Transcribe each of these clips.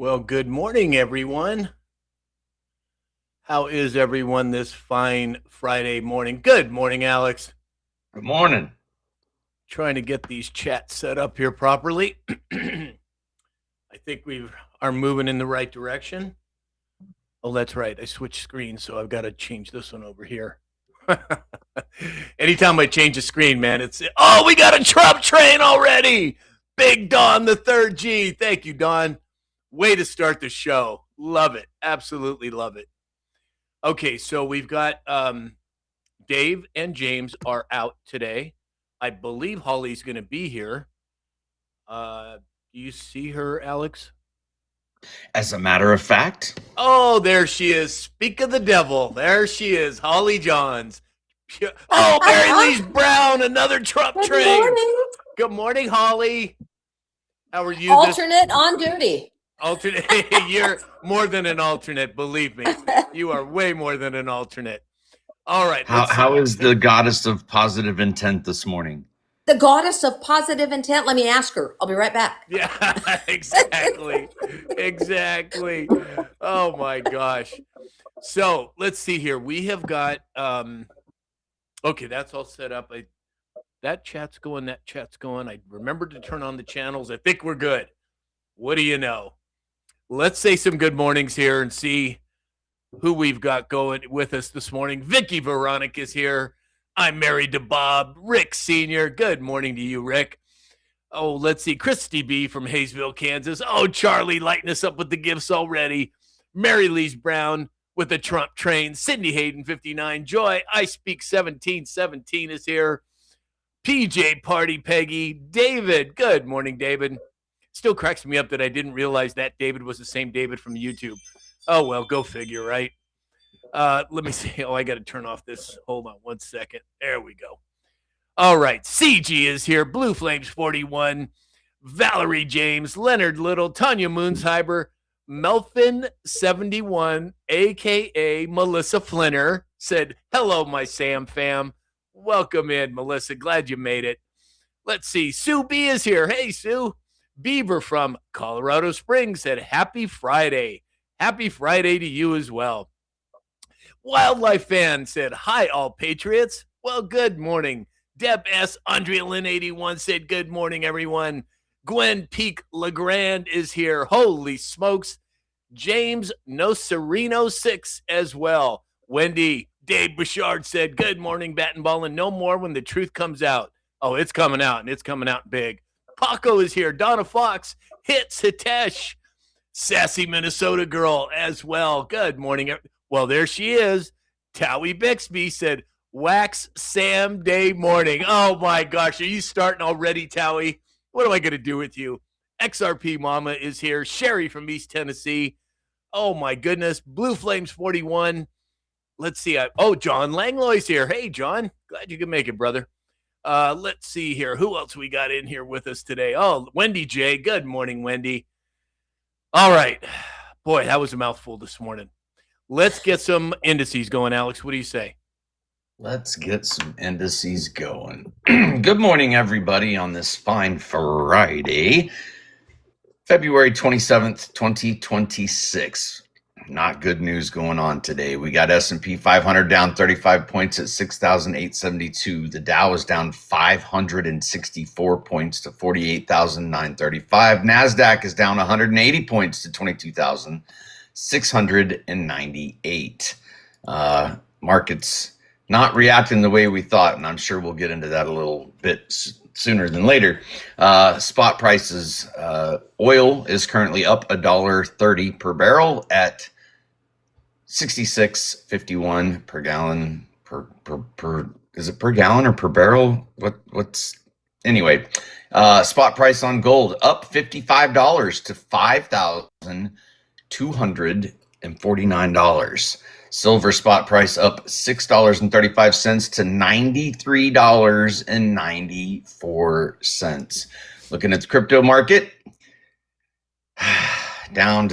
Well, good morning, everyone. How is everyone this fine Friday morning? Good morning, Alex. Good morning. Trying to get these chats set up here properly. I think we are moving in the right direction. Oh, that's right. I switched screens, so I've got to change this one over here. Anytime I change a screen, man, we got a Trump train already. Big Don, the third G. Thank you, Don. Way to start the show. Love it. Absolutely love it. Okay, so we've got Dave and James are out today. I believe Holly's going to be here. Do you see her, Alex? As a matter of fact, Oh, there she is. Speak of the devil. There she is, Holly Johns. Oh, Mary Louise Brown, another Trump Good train. morning. Good morning, Holly. How are you? Alternate on duty. Alternate. You're more than an alternate, believe me. You are way more than an alternate. All right. how is the goddess of positive intent this morning? The goddess of positive intent. Let me ask her. I'll be right back. Yeah, exactly. Exactly. Oh my gosh. So let's see here. We have got okay, that's all set up. That chat's going, I remembered to turn on the channels. I think we're good. What do you know? Let's say some good mornings here and see who we've got going with us this morning. Vicky Veronica is here. I'm married to Bob. Rick Sr. Good morning to you, Rick. Oh, let's see. Christy B. from Hayesville, Kansas. Oh, Charlie lighting us up with the gifts already. Mary Louise Brown with the Trump train. Sydney Hayden, 59. Joy, I Speak 1717 is here. PJ Party Peggy. David. Good morning, David. Still cracks me up that I didn't realize that David was the same David from YouTube. Oh, well, go figure, right? Let me see. Oh, I got to turn off this. Hold on one second. There we go. All right. CG is here. Blue Flames 41. Valerie James. Leonard Little. Tanya Moonsheiber. Melfin 71, a.k.a. Melissa Flinner, said, hello, my Sam fam. Welcome in, Melissa. Glad you made it. Let's see. Sue B is here. Hey, Sue. Beaver from Colorado Springs said, happy Friday. Happy Friday to you as well. Wildlife fan said, hi, all patriots. Well, good morning. Deb S. Andrea Lynn 81 said, good morning, everyone. Gwen Peak Legrand is here. Holy smokes. James No Sereno 6 as well. Wendy Dave Bouchard said, good morning, Bat and Ball, and no more when the truth comes out. Oh, it's coming out, and it's coming out big. Paco is here. Donna Fox, Hits Hitesh, Sassy Minnesota girl as well. Good morning. Well, there she is. Towie Bixby said, wax Sam Day morning. Oh, my gosh. Are you starting already, Towie? What am I going to do with you? XRP Mama is here. Sherry from East Tennessee. Oh, my goodness. Blue Flames 41. Let's see. John Langlois here. Hey, John. Glad you could make it, brother. Let's see here. Who else we got in here with us today? Oh, Wendy J. Good morning, Wendy. All right. Boy, that was a mouthful this morning. Let's get some indices going, Alex. What do you say? Let's get some indices going. Good morning, everybody, on this fine Friday, February 27th, 2026. Not good news going on today. We got S&P 500 down 35 points at 6,872. The Dow is down 564 points to 48,935. NASDAQ is down 180 points to 22,698. Markets not reacting the way we thought, and I'm sure we'll get into that a little bit sooner than later. Spot prices, oil is currently up $1.30 per barrel at 66.51 per gallon. Per is it per gallon or per barrel? What's anyway? Spot price on gold up $55 to $5,249. Silver spot price up $6.35 to $93.94. Looking at the crypto market, down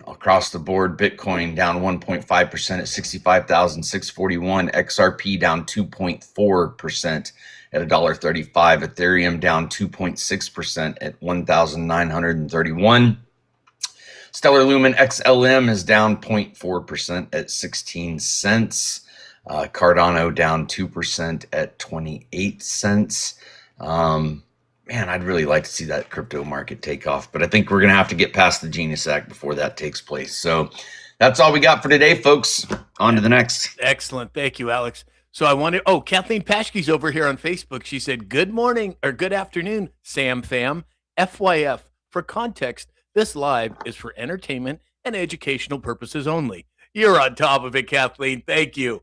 across the board. Bitcoin down 1.5% at 65,641. XRP down 2.4% at $1.35. Ethereum down 2.6% at 1,931. Stellar Lumen XLM is down 0.4% at 16 cents. Cardano down 2% at 28 cents. Man, I'd really like to see that crypto market take off, but I think we're going to have to get past the Genius Act before that takes place. So that's all we got for today, folks. On to the next. Excellent. Thank you, Alex. So I wanted, Kathleen Paschke's over here on Facebook. She said, good morning or good afternoon, Sam Fam. FYF, for context, this live is for entertainment and educational purposes only. You're on top of it, Kathleen. Thank you.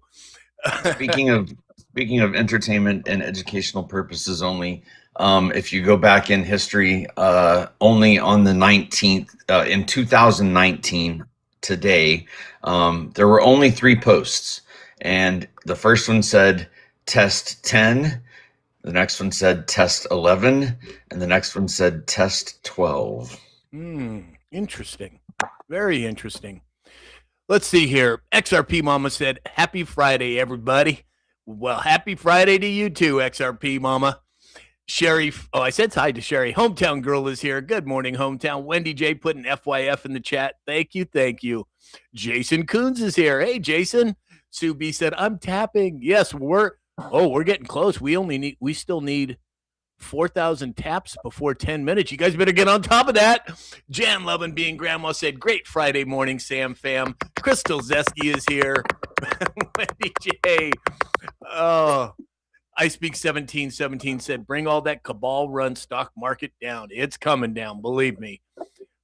Speaking of entertainment and educational purposes only, if you go back in history, only on the 19th, in 2019, today, there were only 3 posts. And the first one said test 10, the next one said test 11, and the next one said test 12. Interesting. Very interesting. Let's see here. XRP Mama said, happy Friday, everybody. Well, happy Friday to you too, XRP Mama. Sherry, I said hi to Sherry. Hometown Girl is here. Good morning, Hometown. Wendy J putting FYF in the chat. Thank you, thank you. Jason Coons is here. Hey, Jason. Sue B said, I'm tapping. Yes, we're getting close. We still need 4,000 taps before 10 minutes. You guys better get on top of that. Jan Lovin being grandma said, great Friday morning, Sam Fam. Crystal Zesky is here. Wendy J. Oh, I Speak 1717 said, bring all that cabal run stock market down. It's coming down, believe me.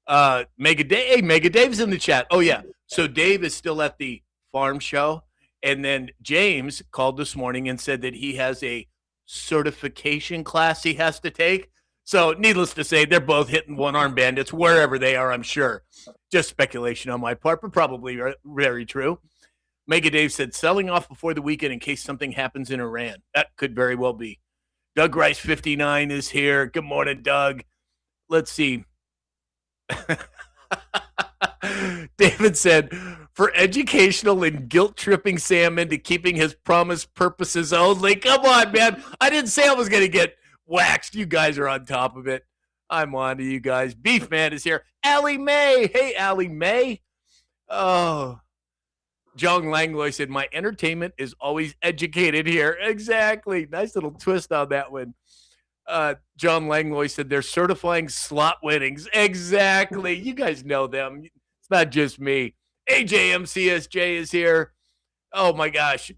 Mega Dave's in the chat. Oh, yeah. So Dave is still at the farm show. And then James called this morning and said that he has a certification class he has to take. So needless to say, they're both hitting one-arm bandits wherever they are, I'm sure. Just speculation on my part, but probably very true. Mega Dave said, selling off before the weekend in case something happens in Iran. That could very well be. Doug Rice 59 is here. Good morning, Doug. Let's see. David said, for educational and guilt-tripping Sam into keeping his promised purposes only. Come on, man. I didn't say I was going to get waxed. You guys are on top of it. I'm on to you guys. Beef Man is here. Allie Mae. Hey, Allie Mae. Oh. John Langlois said, my entertainment is always educated here. Exactly. Nice little twist on that one. John Langlois said, they're certifying slot winnings. Exactly. You guys know them. It's not just me. AJMCSJ is here. Oh, my gosh.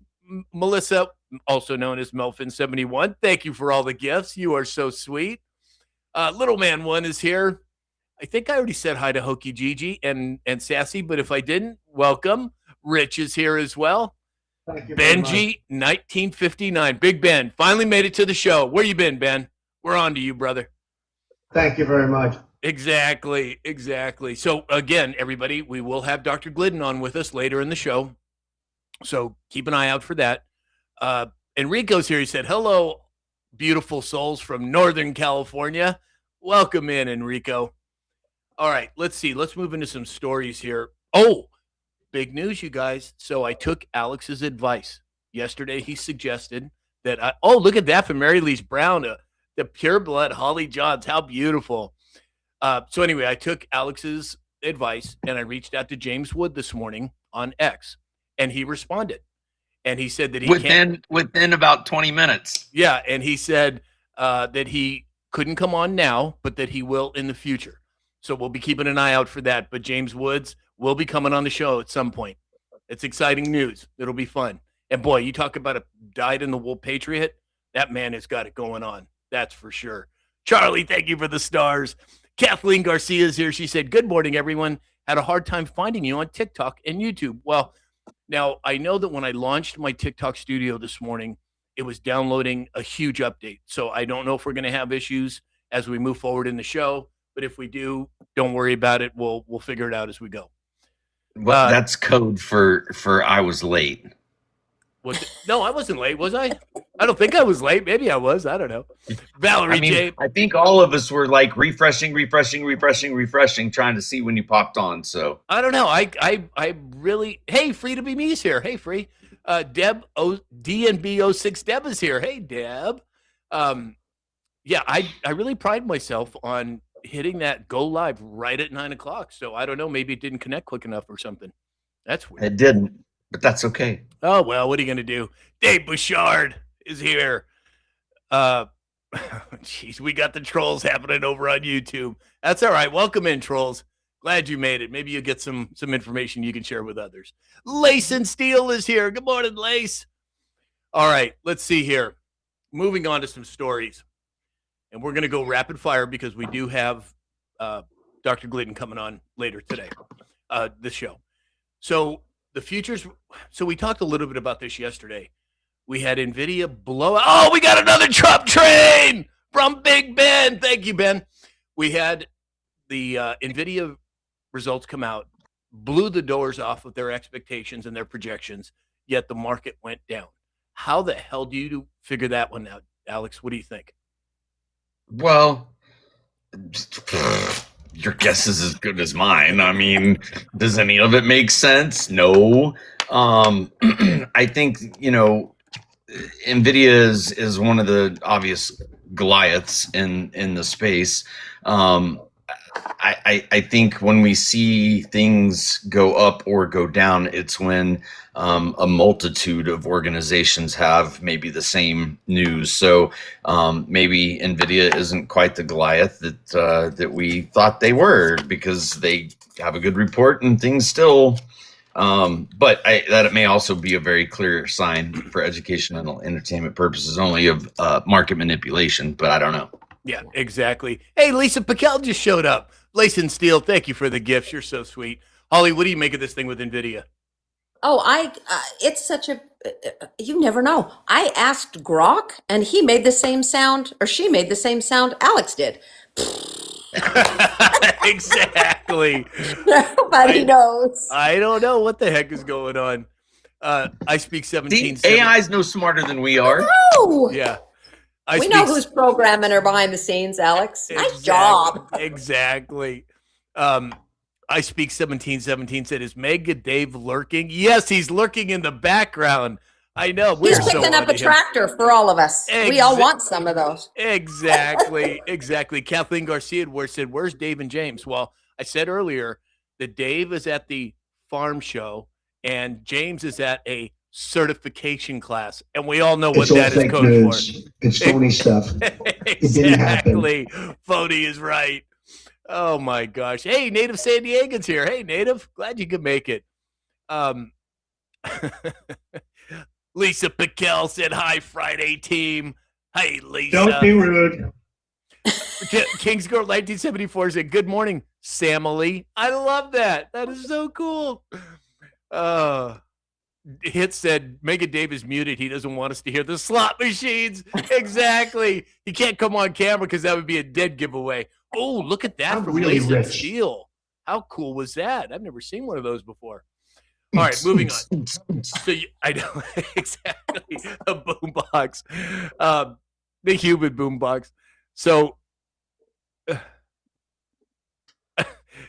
Melissa, also known as Melfin71. Thank you for all the gifts. You are so sweet. Little Man 1 is here. I think I already said hi to Hokey Gigi and Sassy, but if I didn't, welcome. Rich is here as well. Thank you, Benji, 1959. Big Ben, finally made it to the show. Where you been, Ben? We're on to you, brother. Thank you very much. Exactly. So, again, everybody, we will have Dr. Glidden on with us later in the show. So keep an eye out for that. Enrico's here. He said, hello, beautiful souls from Northern California. Welcome in, Enrico. All right, let's see. Let's move into some stories here. Oh, big news, you guys. So I took Alex's advice. Yesterday, he suggested that look at that from Mary Louise Brown, the pure blood Holly Johns. How beautiful. So anyway, I took Alex's advice and I reached out to James Wood this morning on X, and he responded. And he said that he within about 20 minutes. Yeah, and he said that he couldn't come on now, but that he will in the future. So we'll be keeping an eye out for that. But James Woods will be coming on the show at some point. It's exciting news. It'll be fun. And boy, you talk about a dyed-in-the-wool patriot. That man has got it going on. That's for sure. Charlie, thank you for the stars. Kathleen Garcia is here. She said, good morning, everyone. Had a hard time finding you on TikTok and YouTube. Well, now I know that when I launched my TikTok studio this morning, it was downloading a huge update. So I don't know if we're going to have issues as we move forward in the show. But if we do, don't worry about it. We'll figure it out as we go. Well, that's code for I was late. No, I wasn't late, was I? I don't think I was late. Maybe I was. I don't know. Valerie J. I think all of us were like refreshing, trying to see when you popped on. So I don't know. I really. Hey, Free to Be Me's here. Hey, Free. Deb DNB06 Deb is here. Hey, Deb. Yeah, I really pride myself on hitting that go live right at 9 o'clock. So I don't know. Maybe it didn't connect quick enough or something. That's weird. It didn't, but that's okay. Oh, well, what are you going to do? Dave Bouchard is here. Jeez, we got the trolls happening over on YouTube. That's all right. Welcome in, trolls. Glad you made it. Maybe you'll get some information you can share with others. Lace and Steel is here. Good morning, Lace. All right, let's see here. Moving on to some stories. And we're going to go rapid fire because we do have Dr. Glidden coming on later today, this show. So the futures, so we talked a little bit about this yesterday. We had NVIDIA blow out. Oh, we got another Trump train from Big Ben. Thank you, Ben. We had the NVIDIA results come out, blew the doors off of their expectations and their projections, yet the market went down. How the hell do you figure that one out, Alex? What do you think? Well, your guess is as good as mine. I mean, does any of it make sense? No. I think, NVIDIA is one of the obvious Goliaths in the space. I think when we see things go up or go down, it's when a multitude of organizations have maybe the same news. So maybe NVIDIA isn't quite the Goliath that we thought they were, because they have a good report and things still. But that it may also be a very clear sign for educational and entertainment purposes only of market manipulation, but I don't know. Yeah, exactly. Hey, Lisa Piquel just showed up. Lace and Steel, thank you for the gifts. You're so sweet. Holly, what do you make of this thing with NVIDIA? Oh, it's such a, you never know. I asked Grok and he made the same sound, or she made the same sound Alex did. Exactly. Nobody knows. I don't know what the heck is going on. I speak 17. The AI is no smarter than we are. No. Yeah. We know who's programming her behind the scenes, Alex. Nice job. Exactly. I speak 1717 said, is Mega Dave lurking? Yes, he's lurking in the background. I know. He's picking up a tractor for all of us. We all want some of those. Exactly. Exactly. Kathleen Garcia said, where's Dave and James? Well, I said earlier that Dave is at the farm show and James is at a certification class, and we all know what that is code for. It's phony stuff. Exactly. Phony is right. Oh my gosh. Hey, Native San Diego's here. Hey, Native. Glad you could make it. Lisa Piquel said, hi, Friday team. Hey, Lisa. Don't be rude. Kingsgrove 1974 said, good morning, Samily. I love that. That is so cool. Hit said, Mega Dave is muted. He doesn't want us to hear the slot machines. Exactly. He can't come on camera because that would be a dead giveaway. Oh, look at that. I'm from really Lace and rich. Steel. How cool was that? I've never seen one of those before. All right, moving on. So I know exactly the boombox, the human boombox. So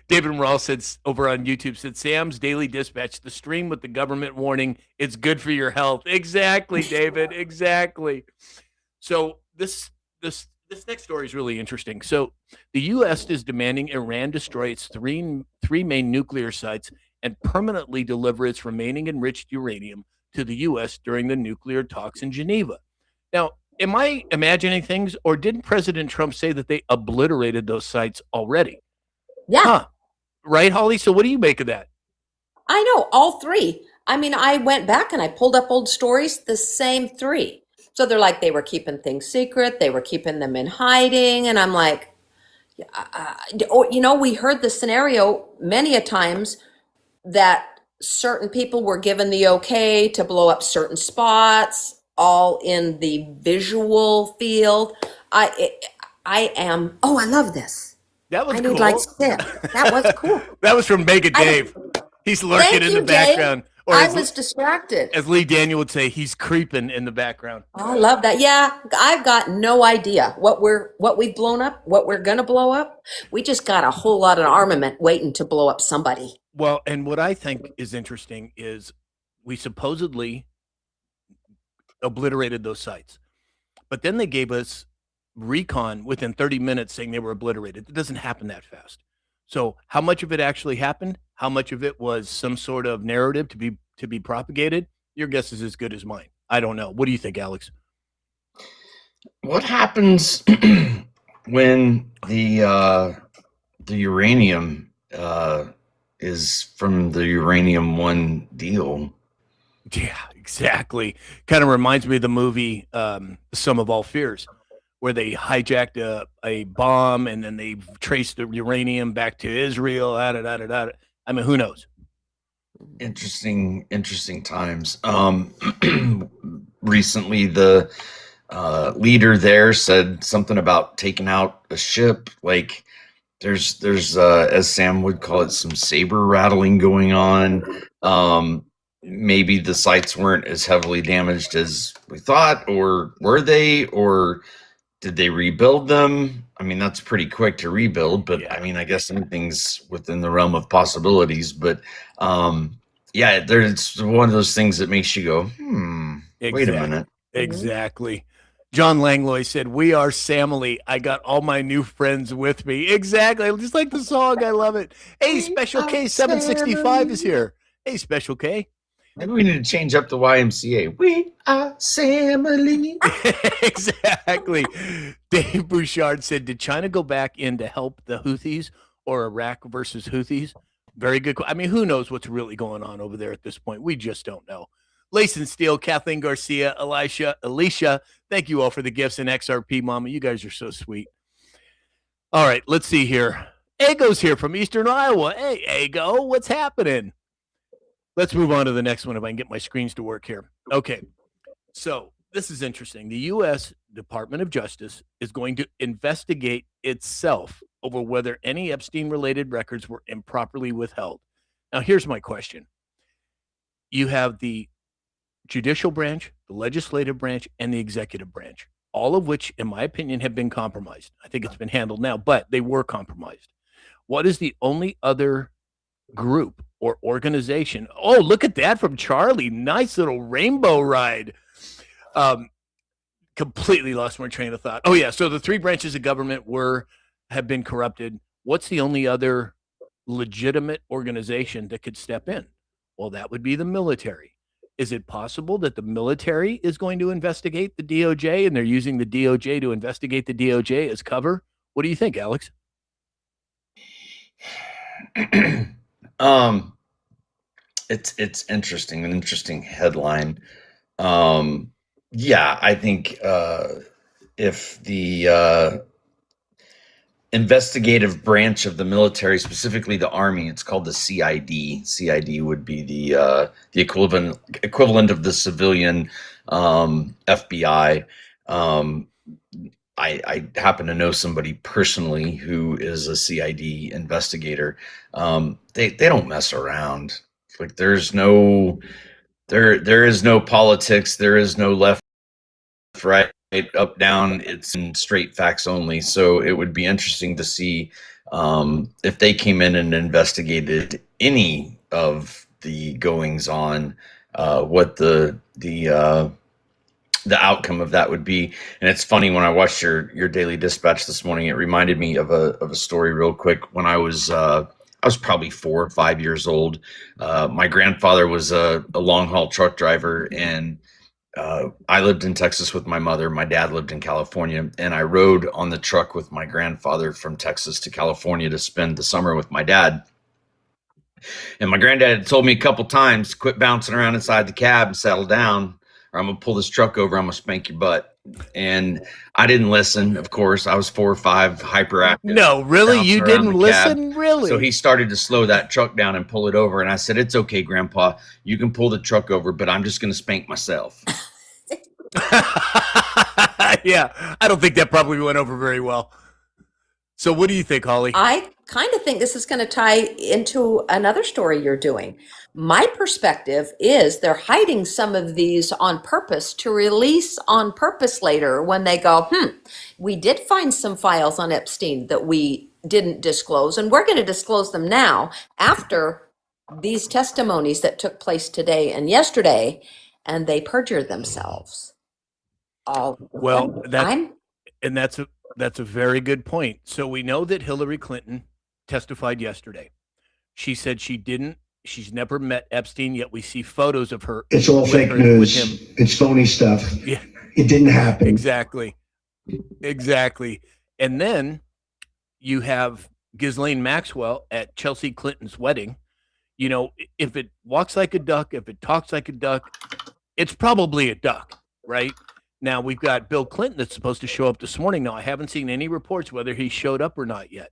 David Morale said over on YouTube, said Sam's Daily Dispatch, the stream with the government warning, it's good for your health. Exactly, David. Exactly. So this next story is really interesting. So the U.S. is demanding Iran destroy its three main nuclear sites and permanently deliver its remaining enriched uranium to the U.S. during the nuclear talks in Geneva. Now, am I imagining things, or didn't President Trump say that they obliterated those sites already? Yeah. Huh. Right, Holly? So what do you make of that? I know, all three. I mean, I went back and I pulled up old stories, the same three. So they're like, they were keeping things secret. They were keeping them in hiding. And I'm like, we heard the scenario many a times that certain people were given the okay to blow up certain spots, all in the visual field. I love this. That was I cool. need like sip. That was cool. That was from Mega Dave. He's lurking Thank in you, the background. Or I was distracted. as Lee Daniel would say, he's creeping in the background. Oh, I love that. Yeah, I've got no idea what we've blown up, what we're gonna blow up. We just got a whole lot of armament waiting to blow up somebody. Well, and what I think is interesting is we supposedly obliterated those sites, but then they gave us recon within 30 minutes saying they were obliterated. It doesn't happen that fast. So how much of it actually happened? How much of it was some sort of narrative to be propagated? Your guess is as good as mine. I don't know. What do you think, Alex? What happens when the uranium is from the Uranium One deal? Yeah, exactly. Kind of reminds me of the movie Sum of All Fears, where they hijacked a bomb and then they traced the uranium back to Israel. I mean, who knows? Interesting times. Recently, the leader there said something about taking out a ship. Like there's as Sam would call it, some saber rattling going on. Maybe the sites weren't as heavily damaged as we thought, or were they, or did they rebuild them? I mean, that's pretty quick to rebuild, but Yeah. I mean, I guess anything's within the realm of possibilities. But yeah, it's one of those things that makes you go, wait a minute. Exactly. John Langlois said, "We are Samily. I got all my new friends with me." Exactly. Just like the song. I love it. Hey, Special K 765 is here. Hey, Special K. Maybe we need to change up the YMCA. We are Samily. Exactly. Dave Bouchard said, "Did China go back in to help the Houthis or Iraq versus Houthis?" Very good. I mean, who knows what's really going on over there at this point? We just don't know. Layson Steele, Kathleen Garcia, Alicia, thank you all for the gifts, and XRP Mama. You guys are so sweet. All right, let's see here. Ego's here from Eastern Iowa. Hey, Ego, what's happening? Let's move on to the next one if I can get my screens to work here. Okay, so this is interesting. The U.S. Department of Justice is going to investigate itself over whether any Epstein-related records were improperly withheld. Now, here's my question. You have the judicial branch, the legislative branch, and the executive branch, all of which, in my opinion, have been compromised. I think it's been handled now, but they were compromised. What is the only other group or organization? Oh, look at that from Charlie. Nice little rainbow ride. Completely lost my train of thought. Oh, yeah. So the three branches of government have been corrupted. What's the only other legitimate organization that could step in? Well, that would be the military. Is it possible that the military is going to investigate the DOJ and they're using the DOJ to investigate the DOJ as cover? What do you think, Alex? It's interesting, an interesting headline. Yeah, I think if the investigative branch of the military, specifically the Army, it's called the CID. CID would be the equivalent of the civilian FBI. I happen to know somebody personally who is a CID investigator. They don't mess around. Like there is no politics. There is no left, right, up, down. It's in straight facts only. So it would be interesting to see if they came in and investigated any of the goings on, what the outcome of that would be. And it's funny, when I watched your Daily Dispatch this morning, it reminded me of a story real quick. When I was probably 4 or 5 years old. My grandfather was a long haul truck driver, and I lived in Texas with my mother. My dad lived in California, and I rode on the truck with my grandfather from Texas to California to spend the summer with my dad. And my granddad had told me a couple times, quit bouncing around inside the cab and settle down, or I'm going to pull this truck over. I'm going to spank your butt. And I didn't listen. Of course, I was 4 or 5, hyperactive. No, really? You didn't listen? Really? So he started to slow that truck down and pull it over. And I said, it's okay, Grandpa. You can pull the truck over, but I'm just going to spank myself. Yeah, I don't think that probably went over very well. So what do you think, Holly? I kind of think this is going to tie into another story you're doing. My perspective is they're hiding some of these on purpose to release on purpose later when they go, we did find some files on Epstein that we didn't disclose, and we're going to disclose them now after these testimonies that took place today and yesterday, and they perjure themselves. Well, And that's a very good point. So we know that Hillary Clinton testified yesterday. She said she's never met Epstein, yet we see photos of her. It's all with fake her- with news. him. It's phony stuff. Yeah. It didn't happen. Exactly. And then you have Ghislaine Maxwell at Chelsea Clinton's wedding. You know, if it walks like a duck, if it talks like a duck, it's probably a duck, right? Now we've got Bill Clinton that's supposed to show up this morning. Now I haven't seen any reports whether he showed up or not yet.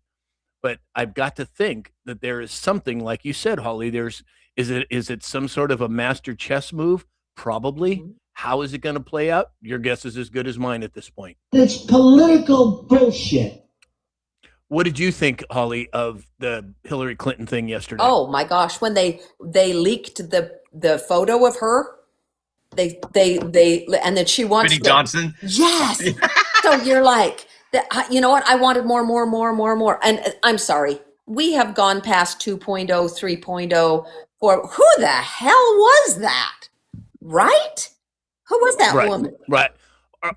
But I've got to think that there is something, like you said, Holly. Is it some sort of a master chess move? Probably. How is it going to play out? Your guess is as good as mine at this point. It's political bullshit. What did you think, Holly, of the Hillary Clinton thing yesterday? Oh my gosh, when they leaked the photo of her, they and then she wants Brittany Johnson. Yes. So you're like, you know what? I wanted more. And I'm sorry, we have gone past 2.0, 3.0. For who the hell was that? Right? Who was that woman? Right.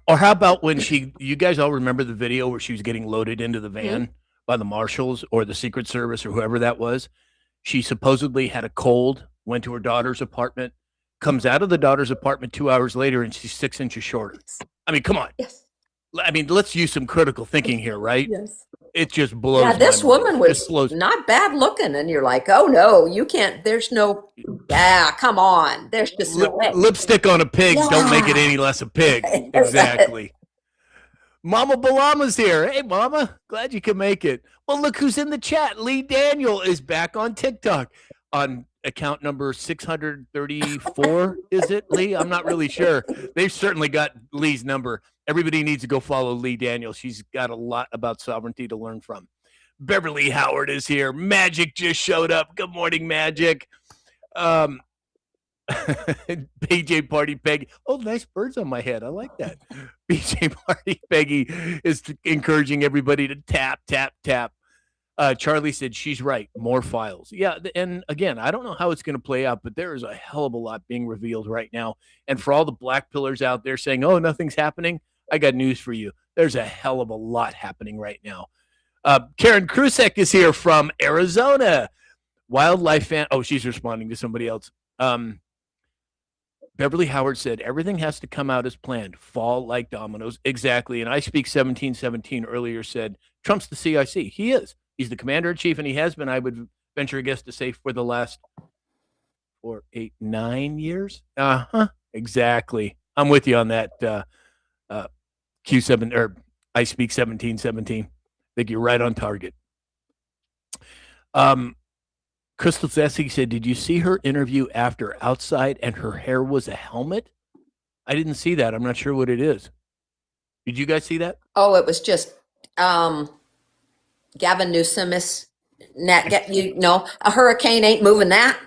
Or how about when you guys all remember the video where she was getting loaded into the van by the marshals or the Secret Service or whoever that was? She supposedly had a cold, went to her daughter's apartment, comes out of the daughter's apartment 2 hours later, and she's 6 inches shorter. I mean, come on. Yes. I mean, let's use some critical thinking here, right? Yes. It just blows. Yeah, this my mind. woman It was just blows. not bad looking, and you're like, oh no, you can't. There's no. Yeah, come on. There's just no way. Lipstick on a pig don't make it Yeah. any less a pig. Exactly. Mama Balama's here. Hey, Mama. Glad you could make it. Well, look who's in the chat. Lee Daniel is back on TikTok on account number 634. Is it, Lee? I'm not really sure. They've certainly got Lee's number. Everybody needs to go follow Lee Daniel. She's got a lot about sovereignty to learn from. Beverly Howard is here. Magic just showed up. Good morning, Magic. BJ Party Peggy. Oh, nice birds on my head. I like that. BJ Party Peggy is encouraging everybody to tap, tap, tap. Charlie said she's right. More files. Yeah. And again, I don't know how it's going to play out, but there is a hell of a lot being revealed right now. And for all the black pillars out there saying, oh, nothing's happening, I got news for you. There's a hell of a lot happening right now. Karen Krusek is here from Arizona. Wildlife fan. Oh, she's responding to somebody else. Beverly Howard said, everything has to come out as planned. Fall like dominoes. Exactly. And I Speak 1717 earlier said, Trump's the CIC. He is. He's the commander-in-chief, and he has been, I would venture a guess to say, for the last 4, 8, 9 years. Exactly. I'm with you on that. Q7 or I Speak 1717. I think you're right on target. Crystal Zessie said, did you see her interview after Outside and her hair was a helmet? I didn't see that. I'm not sure what it is. Did you guys see that? Oh, it was just Gavin Newsom is a hurricane ain't moving that.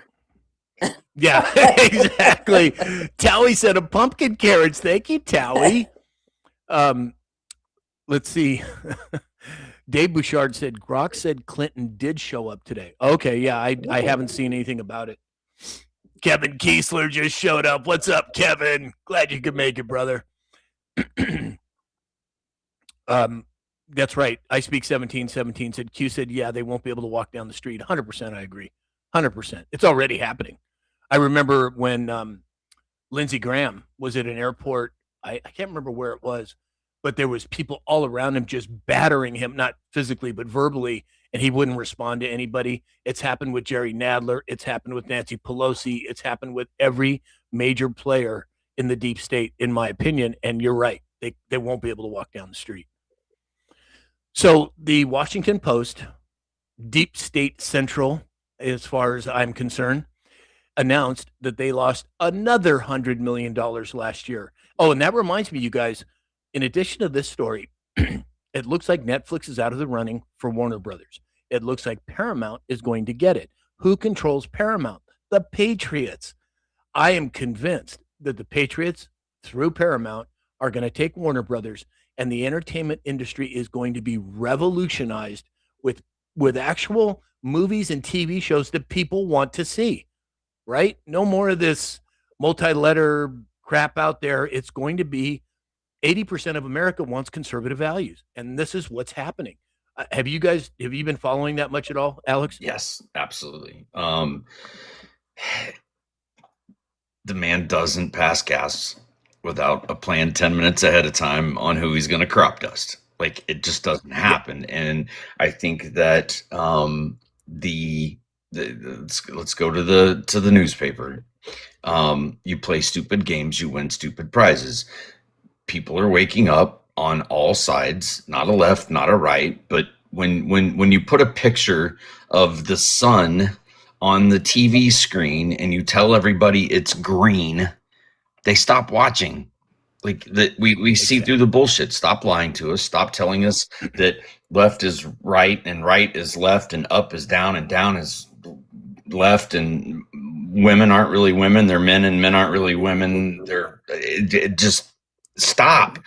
Yeah, exactly. Towie said a pumpkin carrots. Thank you, Towie. Let's see. Dave Bouchard said Grok said Clinton did show up today. Okay, yeah, I haven't seen anything about it. Kevin Kiesler just showed up. What's up, Kevin? Glad you could make it, brother. That's right. I Speak 1717 said Q said, yeah, they won't be able to walk down the street. 100%, I agree. 100%. It's already happening. I remember when Lindsey Graham was at an airport. I can't remember where it was, but there was people all around him just battering him, not physically, but verbally, and he wouldn't respond to anybody. It's happened with Jerry Nadler. It's happened with Nancy Pelosi. It's happened with every major player in the deep state, in my opinion. And you're right. They won't be able to walk down the street. So the Washington Post, Deep State Central, as far as I'm concerned, announced that they lost another $100 million last year. Oh, and that reminds me, you guys, in addition to this story, it looks like Netflix is out of the running for Warner Brothers. It looks like Paramount is going to get it. Who controls Paramount? The Patriots. I am convinced that the Patriots, through Paramount, are going to take Warner Brothers, and the entertainment industry is going to be revolutionized with actual movies and TV shows that people want to see, right? No more of this multi-letter crap out there. It's going to be 80% of America wants conservative values, and this is what's happening. Have you been following that much at all, Alex? Yes, absolutely. The man doesn't pass gas without a plan 10 minutes ahead of time on who he's going to crop dust. Like, it just doesn't happen. And I think that let's go to the newspaper. You play stupid games, you win stupid prizes. People are waking up on all sides, not a left, not a right, but when you put a picture of the sun on the TV screen and you tell everybody it's green, they stop watching. Like, that we see through the bullshit. Stop lying to us. Stop telling us that left is right and right is left and up is down and down is left and women aren't really women. They're men and men aren't really women. Just stop.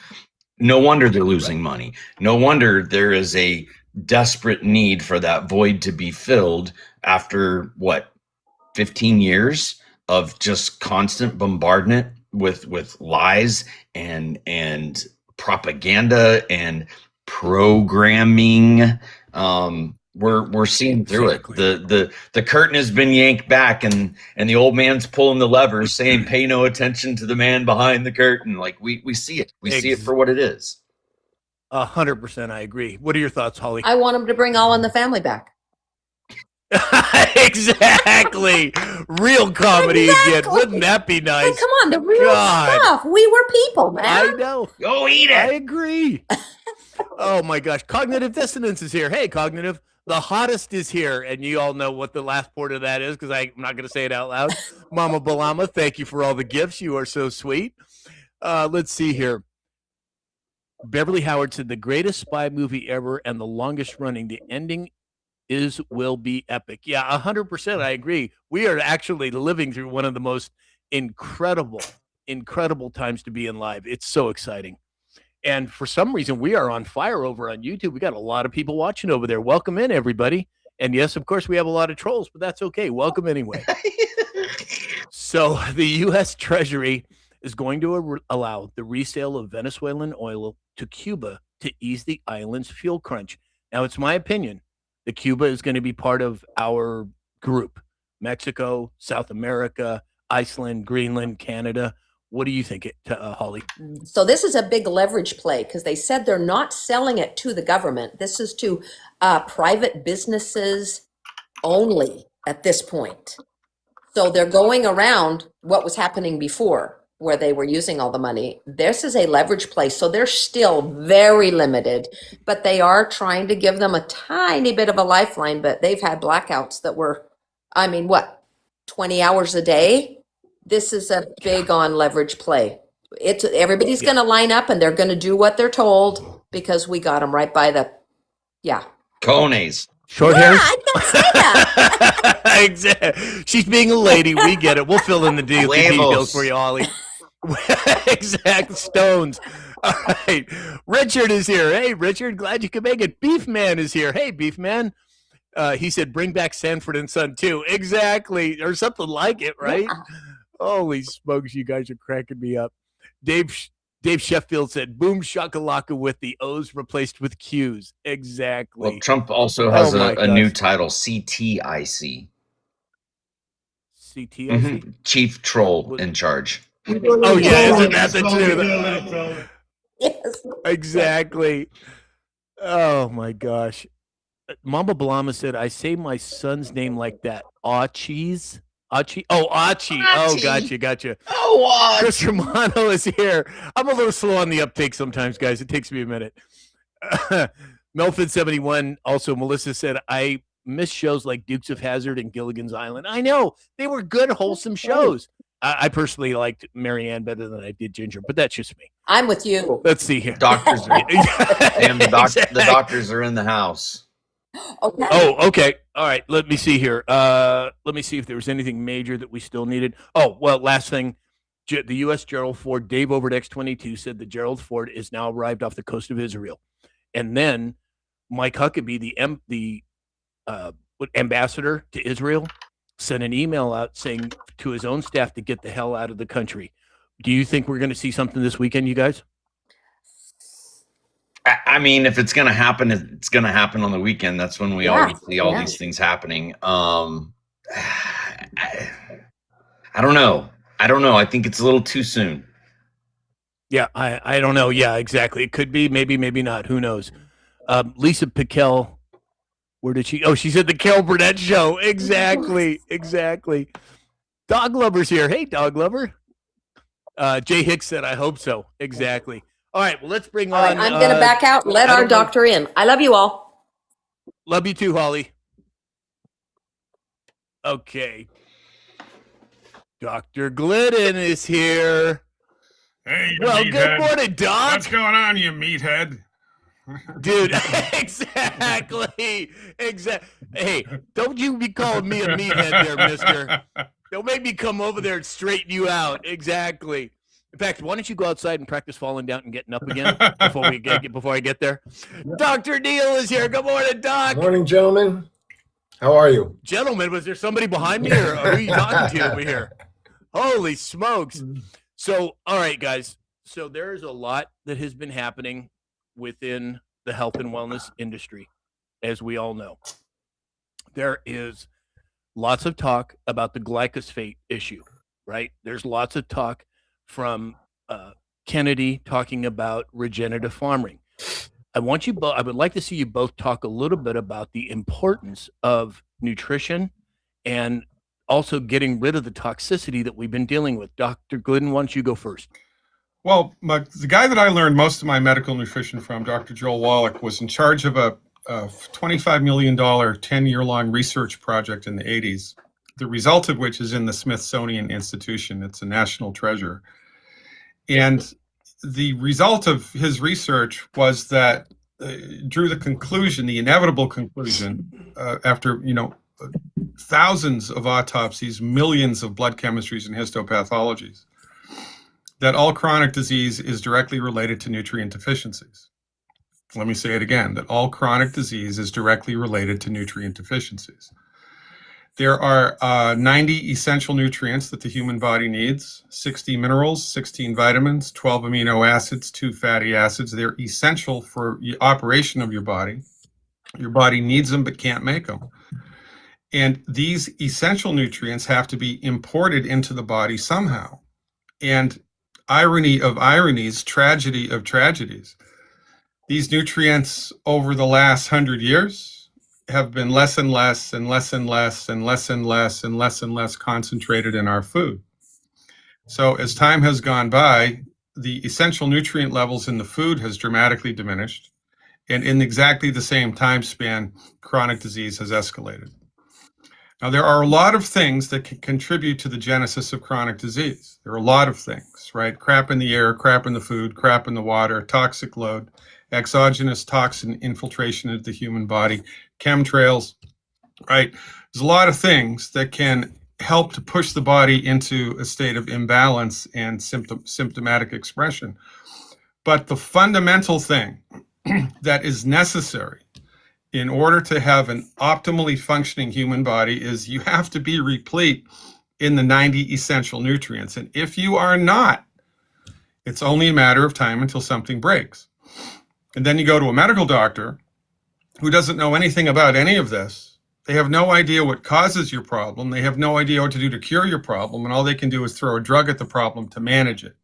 No wonder they're losing money. No wonder there is a desperate need for that void to be filled after 15 years of just constant bombardment with lies and propaganda and programming. We're seeing through it. The curtain has been yanked back and the old man's pulling the levers saying, pay no attention to the man behind the curtain. Like, we see it. We see it for what it is. 100%. I agree. What are your thoughts, Holly? I want them to bring All in the Family back. Exactly. Real comedy again. Wouldn't that be nice? Hey, come on, the real stuff. We were people, man. I know. Go eat it. I agree. Oh my gosh. Cognitive Dissonance is here. Hey, Cognitive. The hottest is here. And you all know what the last part of that is because I'm not going to say it out loud. Mama Balama, thank you for all the gifts. You are so sweet. Let's see here. Beverly Howard said the greatest spy movie ever and the longest running. The ending will be epic. Yeah, 100%. I agree. We are actually living through one of the most incredible times to be in live. It's so exciting. And for some reason, we are on fire over on YouTube. We got a lot of people watching over there. Welcome in, everybody. And yes, of course, we have a lot of trolls, but that's okay. Welcome anyway. So the U.S. Treasury is going to allow the resale of Venezuelan oil to Cuba to ease the island's fuel crunch. Now, it's my opinion that Cuba is going to be part of our group. Mexico, South America, Iceland, Greenland, Canada. What do you think, Holly? So this is a big leverage play because they said they're not selling it to the government. This is to private businesses only at this point. So they're going around what was happening before where they were using all the money. This is a leverage play. So they're still very limited, but they are trying to give them a tiny bit of a lifeline, but they've had blackouts that were, 20 hours a day? This is a big on leverage play. Everybody's going to line up and they're going to do what they're told because we got them right by the, Cones. Short hairs? I can't say that. Exactly. She's being a lady. We get it. We'll fill in the details for you, Holly. Exact stones. All right. Richard is here. Hey, Richard, glad you could make it. Beef Man is here. Hey, Beef Man. He said, bring back Sanford and Son too. Exactly. Or something like it, right? Yeah. Holy smokes, you guys are cracking me up. Dave Sheffield said, boom shakalaka with the O's replaced with Q's. Exactly. Well, Trump also has a new title, CTIC. CTIC? Mm-hmm. Chief Troll in charge. Oh, yeah, isn't that the truth? Yes. Exactly. Oh, my gosh. Mama Balama said, I say my son's name like that. Achi's. Achi. Oh, Achi. Oh, gotcha. Oh, Chris Romano is here. I'm a little slow on the uptake sometimes, guys. It takes me a minute. Melfin71, also Melissa said, I miss shows like Dukes of Hazzard and Gilligan's Island. I know. They were good, wholesome shows. I personally liked Marianne better than I did Ginger, but that's just me. I'm with you. Let's see here. Doctors are the doctors are in the house. Okay. Oh, okay. All right. Let me see here. Let me see if there was anything major that we still needed. Oh, well, last thing. The U.S. Gerald Ford, Dave over at X22 said the Gerald Ford is now arrived off the coast of Israel. And then Mike Huckabee, the ambassador to Israel, sent an email out saying to his own staff to get the hell out of the country. Do you think we're going to see something this weekend, you guys? I mean, if it's going to happen, it's going to happen on the weekend. That's when we Yeah, always see all yeah. these things happening. I don't know. I think it's a little too soon. Yeah, I don't know. Yeah, exactly. It could be, maybe not. Who knows? Lisa Piquel, where did she? Oh, she's at the Kel Burnett show. Exactly. Dog Lover's here. Hey, Dog Lover. Jay Hicks said, I hope so. Exactly. All right, well, let's bring All right, on. I'm going to back out and let I our don't know. doctor in. I love you all. Love you too, Holly. Okay. Dr. Glidden is here. Hey, you Well, meathead. good morning, Doc. What's going on, you meathead? Dude, exactly. Hey, don't you be calling me a meathead there, mister. Don't make me come over there and straighten you out. Exactly. In fact, why don't you go outside and practice falling down and getting up again before I get there? Dr. Neal is here. Good morning, Doc. Morning, gentlemen. How are you? Gentlemen, was there somebody behind me or who are you talking to over here? Holy smokes. So, all right, guys. So there's a lot that has been happening within the health and wellness industry, as we all know. There is lots of talk about the glyphosate issue, right? There's lots of talk from Kennedy talking about regenerative farming. I would like to see you both talk a little bit about the importance of nutrition and also getting rid of the toxicity that we've been dealing with. Dr. Glidden, why don't you go first? Well, the guy that I learned most of my medical nutrition from, Dr. Joel Wallach, was in charge of a $25 million, 10-year-long research project in the 80s, the result of which is in the Smithsonian Institution. It's a national treasure. And the result of his research was that drew the conclusion, the inevitable conclusion, after thousands of autopsies, millions of blood chemistries and histopathologies, that all chronic disease is directly related to nutrient deficiencies. Let me say it again, that all chronic disease is directly related to nutrient deficiencies. There are 90 essential nutrients that the human body needs, 60 minerals, 16 vitamins, 12 amino acids, 2 fatty acids. They're essential for the operation of your body. Your body needs them but can't make them. And these essential nutrients have to be imported into the body somehow. And irony of ironies, tragedy of tragedies, these nutrients over the last 100 years have been less and less and less and less and less and less and less and less concentrated in our food. So as time has gone by, the essential nutrient levels in the food has dramatically diminished. And in exactly the same time span, chronic disease has escalated. Now, there are a lot of things that can contribute to the genesis of chronic disease. There are a lot of things, right? Crap in the air, crap in the food, crap in the water, toxic load, exogenous toxin infiltration into the human body, chemtrails, right? There's a lot of things that can help to push the body into a state of imbalance and symptomatic expression. But the fundamental thing that is necessary in order to have an optimally functioning human body is you have to be replete in the 90 essential nutrients. And if you are not, it's only a matter of time until something breaks. And then you go to a medical doctor who doesn't know anything about any of this. They have no idea what causes your problem. They have no idea what to do to cure your problem. And all they can do is throw a drug at the problem to manage it.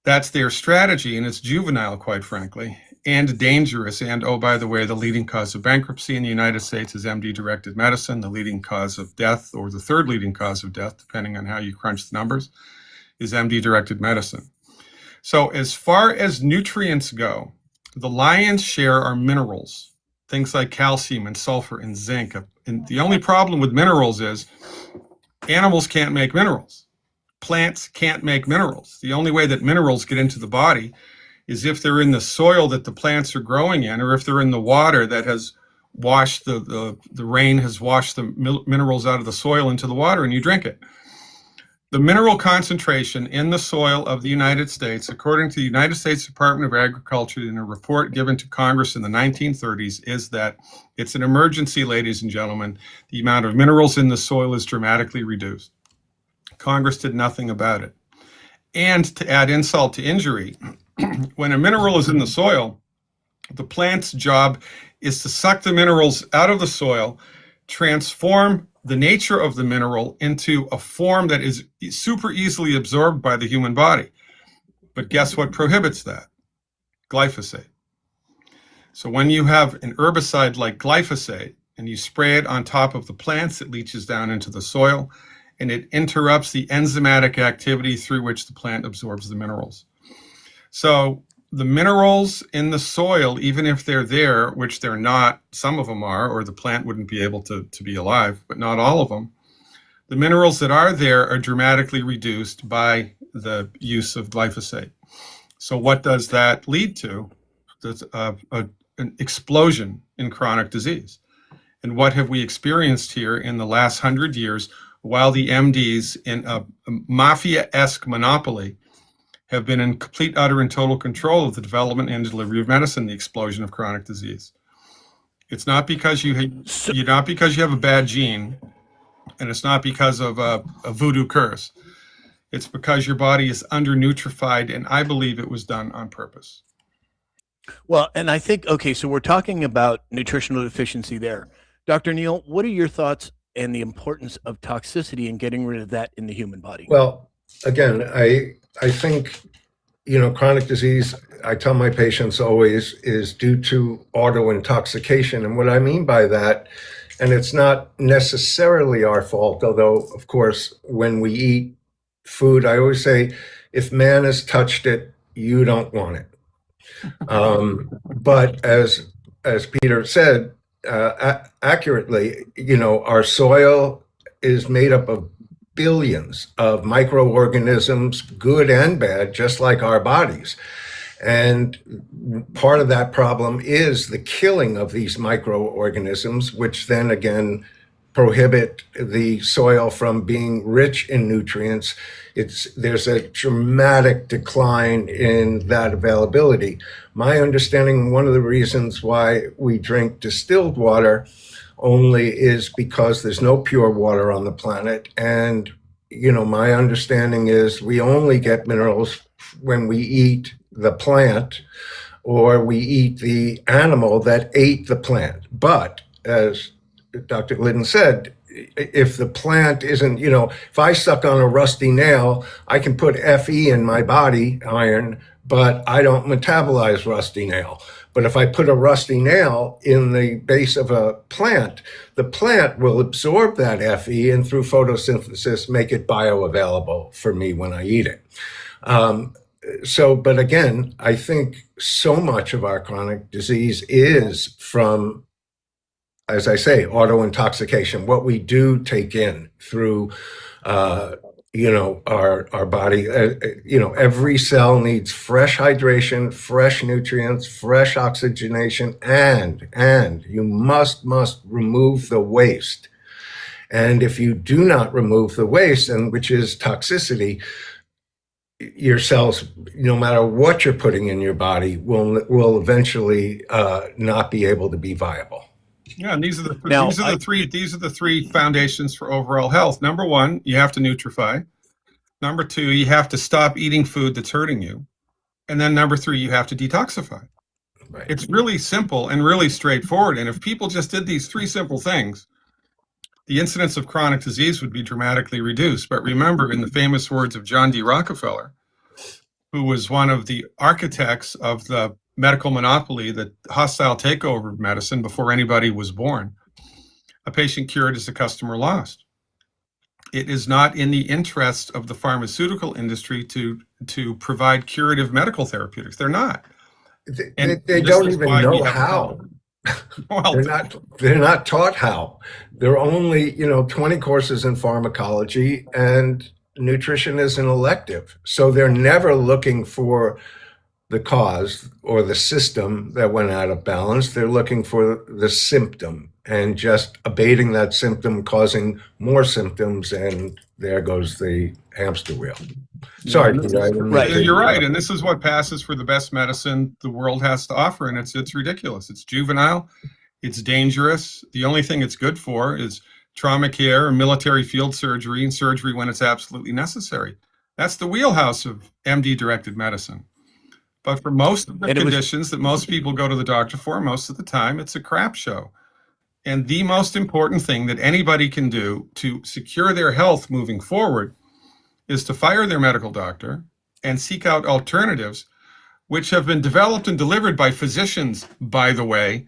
That's their strategy, and it's juvenile, quite frankly, and dangerous. And, oh, by the way, the leading cause of bankruptcy in the United States is MD-directed medicine. The leading cause of death, or the third leading cause of death, depending on how you crunch the numbers, is MD-directed medicine. So as far as nutrients go, the lion's share are minerals, things like calcium and sulfur and zinc. And the only problem with minerals is animals can't make minerals. Plants can't make minerals. The only way that minerals get into the body is if they're in the soil that the plants are growing in, or if they're in the water that has washed the rain has washed the minerals out of the soil into the water and you drink it. The mineral concentration in the soil of the United States, according to the United States Department of Agriculture in a report given to Congress in the 1930s, is that it's an emergency, ladies and gentlemen. The amount of minerals in the soil is dramatically reduced. Congress did nothing about it. And to add insult to injury, when a mineral is in the soil, The plant's job is to suck the minerals out of the soil, transform the nature of the mineral into a form that is super easily absorbed by the human body. But guess what prohibits that? Glyphosate. So when you have an herbicide like glyphosate and you spray it on top of the plants, it leaches down into the soil and it interrupts the enzymatic activity through which the plant absorbs the minerals. So the minerals in the soil, even if they're there, which they're not, some of them are, or the plant wouldn't be able to be alive, but not all of them. The minerals that are there are dramatically reduced by the use of glyphosate. So what does that lead to? That's an explosion in chronic disease. And what have we experienced here in the last 100 years while the MDs in a mafia-esque monopoly have been in complete, utter, and total control of the development and delivery of medicine, the explosion of chronic disease. It's not because you're not because you have a bad gene, and it's not because of a voodoo curse. It's because your body is under-nutrified, and I believe it was done on purpose. Well, and I think, okay, so we're talking about nutritional deficiency there. Dr. Neal, what are your thoughts and the importance of toxicity and getting rid of that in the human body? Well, again, I think, chronic disease, I tell my patients always, is due to auto intoxication. And what I mean by that, and it's not necessarily our fault, although, of course, when we eat food, I always say, if man has touched it, you don't want it. But as Peter said accurately, our soil is made up of billions of microorganisms, good and bad, just like our bodies. And part of that problem is the killing of these microorganisms, which then again prohibit the soil from being rich in nutrients. There's a dramatic decline in that availability. My understanding, one of the reasons why we drink distilled water only is because there's no pure water on the planet. And, my understanding is we only get minerals when we eat the plant or we eat the animal that ate the plant. But as Dr. Glidden said, if the plant isn't, if I suck on a rusty nail, I can put Fe in my body, iron, but I don't metabolize rusty nail. But if I put a rusty nail in the base of a plant, the plant will absorb that Fe and through photosynthesis make it bioavailable for me when I eat it. But again, I think so much of our chronic disease is from, as I say, auto intoxication, what we do take in through, our body. Every cell needs fresh hydration, fresh nutrients, fresh oxygenation, and you must remove the waste. And if you do not remove the waste, and which is toxicity, your cells, no matter what you're putting in your body, will eventually not be able to be viable. Yeah, and these are the three foundations for overall health. Number one, you have to nutrify. Number two, you have to stop eating food that's hurting you. And then number three, you have to detoxify. Right. It's really simple and really straightforward. And if people just did these three simple things, the incidence of chronic disease would be dramatically reduced. But remember, in the famous words of John D. Rockefeller, who was one of the architects of the medical monopoly, the hostile takeover of medicine before anybody was born, a patient cured is a customer lost. It is not in the interest of the pharmaceutical industry to provide curative medical therapeutics. They're not. They don't even know how. Well, they're not taught how. There are only 20 courses in pharmacology, and nutrition is an elective. So they're never looking for the cause or the system that went out of balance. They're looking for the symptom and just abating that symptom, causing more symptoms, and there goes the hamster wheel. Sorry, Peter, Right. You're right, and this is what passes for the best medicine the world has to offer, and it's ridiculous. It's juvenile, it's dangerous. The only thing it's good for is trauma care, military field surgery, and surgery when it's absolutely necessary. That's the wheelhouse of MD-directed medicine. But for most of the And it was- conditions that most people go to the doctor for, most of the time, it's a crap show. And the most important thing that anybody can do to secure their health moving forward is to fire their medical doctor and seek out alternatives, which have been developed and delivered by physicians, by the way,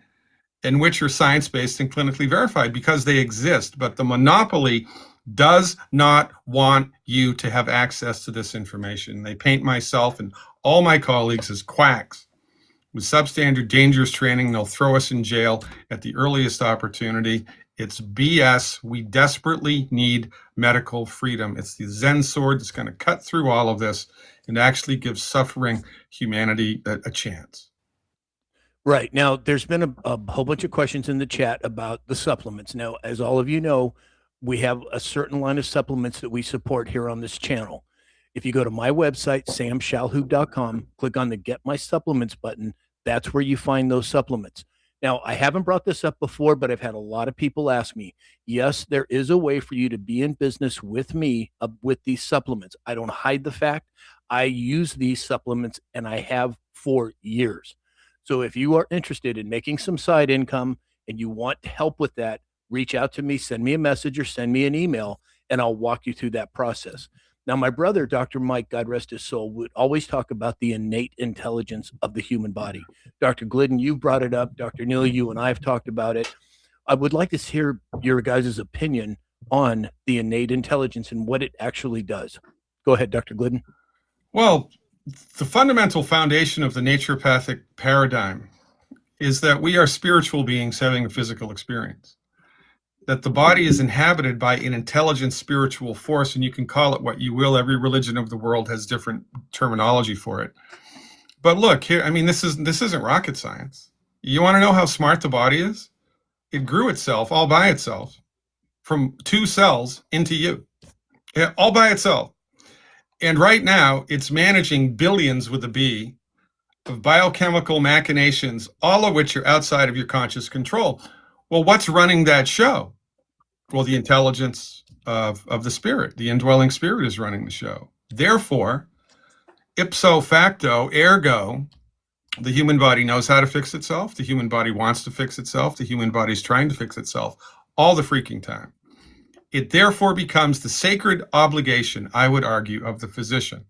and which are science-based and clinically verified because they exist. But the monopoly does not want you to have access to this information. They paint myself and all my colleagues as quacks with substandard, dangerous training. They'll throw us in jail at the earliest opportunity. It's BS. We desperately need medical freedom. It's the Zen sword that's going to cut through all of this and actually give suffering humanity a chance. Right. Now, there's been a whole bunch of questions in the chat about the supplements. Now, as all of you know, we have a certain line of supplements that we support here on this channel. If you go to my website, samshalhoub.com, click on the Get My Supplements button, that's where you find those supplements. Now, I haven't brought this up before, but I've had a lot of people ask me, yes, there is a way for you to be in business with me with these supplements. I don't hide the fact. I use these supplements and I have for years. So if you are interested in making some side income and you want help with that, reach out to me, send me a message or send me an email, and I'll walk you through that process. Now, my brother, Dr. Mike, God rest his soul, would always talk about the innate intelligence of the human body. Dr. Glidden, you brought it up. Dr. Neal, you and I have talked about it. I would like to hear your guys' opinion on the innate intelligence and what it actually does. Go ahead, Dr. Glidden. Well, the fundamental foundation of the naturopathic paradigm is that we are spiritual beings having a physical experience, that the body is inhabited by an intelligent spiritual force, and you can call it what you will. Every religion of the world has different terminology for it. But look here, I mean, this isn't rocket science. You want to know how smart the body is? It grew itself all by itself from 2 cells into you, all by itself. And right now, it's managing billions with a B of biochemical machinations, all of which are outside of your conscious control. Well, what's running that show? Well, the intelligence of the spirit, the indwelling spirit is running the show. Therefore, ipso facto, ergo, the human body knows how to fix itself. The human body wants to fix itself. The human body is trying to fix itself all the freaking time. It therefore becomes the sacred obligation, I would argue, of the physician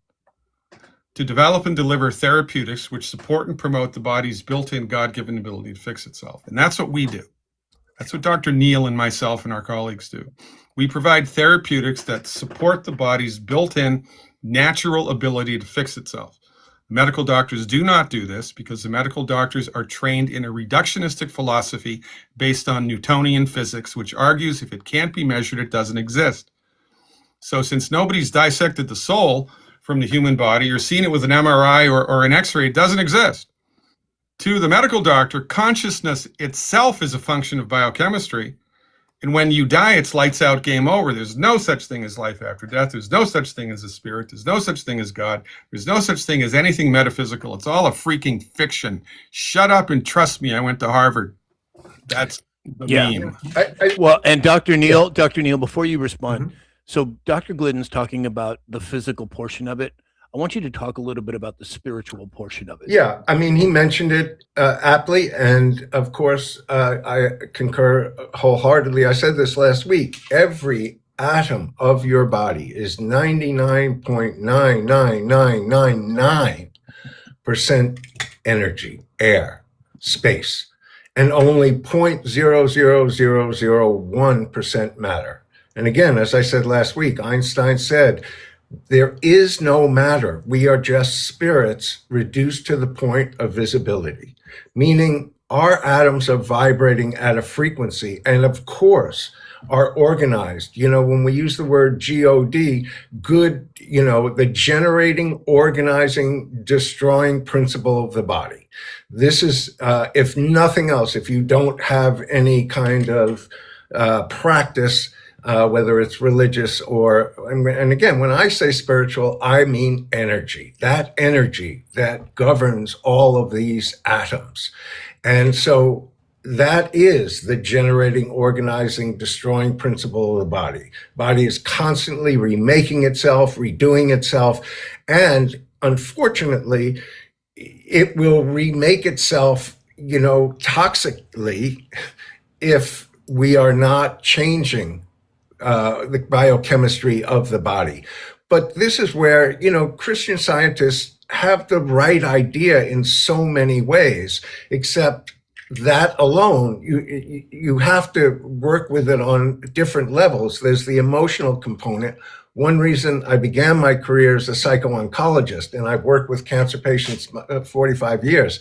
to develop and deliver therapeutics which support and promote the body's built-in God-given ability to fix itself. And that's what we do. That's what Dr. Neal and myself and our colleagues do. We provide therapeutics that support the body's built-in natural ability to fix itself. Medical doctors do not do this because the medical doctors are trained in a reductionistic philosophy based on Newtonian physics, which argues if it can't be measured, it doesn't exist. So since nobody's dissected the soul from the human body or seen it with an MRI or an X-ray, it doesn't exist. To the medical doctor, consciousness itself is a function of biochemistry. And when you die, it's lights out, game over. There's no such thing as life after death. There's no such thing as a spirit. There's no such thing as God. There's no such thing as anything metaphysical. It's all a freaking fiction. Shut up and trust me. I went to Harvard. That's the meme. Well, and Dr. Neal, before you respond, so Dr. Glidden's talking about the physical portion of it. I want you to talk a little bit about the spiritual portion of it. Yeah, I mean, he mentioned it aptly, and of course, I concur wholeheartedly. I said this last week. Every atom of your body is 99.99999% energy, air, space, and only 0.00001% matter. And again, as I said last week, Einstein said, there is no matter. We are just spirits reduced to the point of visibility, meaning our atoms are vibrating at a frequency and, of course, are organized. You know, when we use the word God, good, you know, the generating, organizing, destroying principle of the body. This is, if nothing else, if you don't have any kind of practice, whether it's religious or, and again, when I say spiritual, I mean energy, that energy that governs all of these atoms. And so that is the generating, organizing, destroying principle of the body. Body is constantly remaking itself, redoing itself. And unfortunately, it will remake itself, toxically if we are not changing the biochemistry of the body. But this is where, Christian Scientists have the right idea in so many ways, except that alone, you have to work with it on different levels. There's the emotional component. One reason I began my career as a psycho-oncologist, and I've worked with cancer patients 45 years,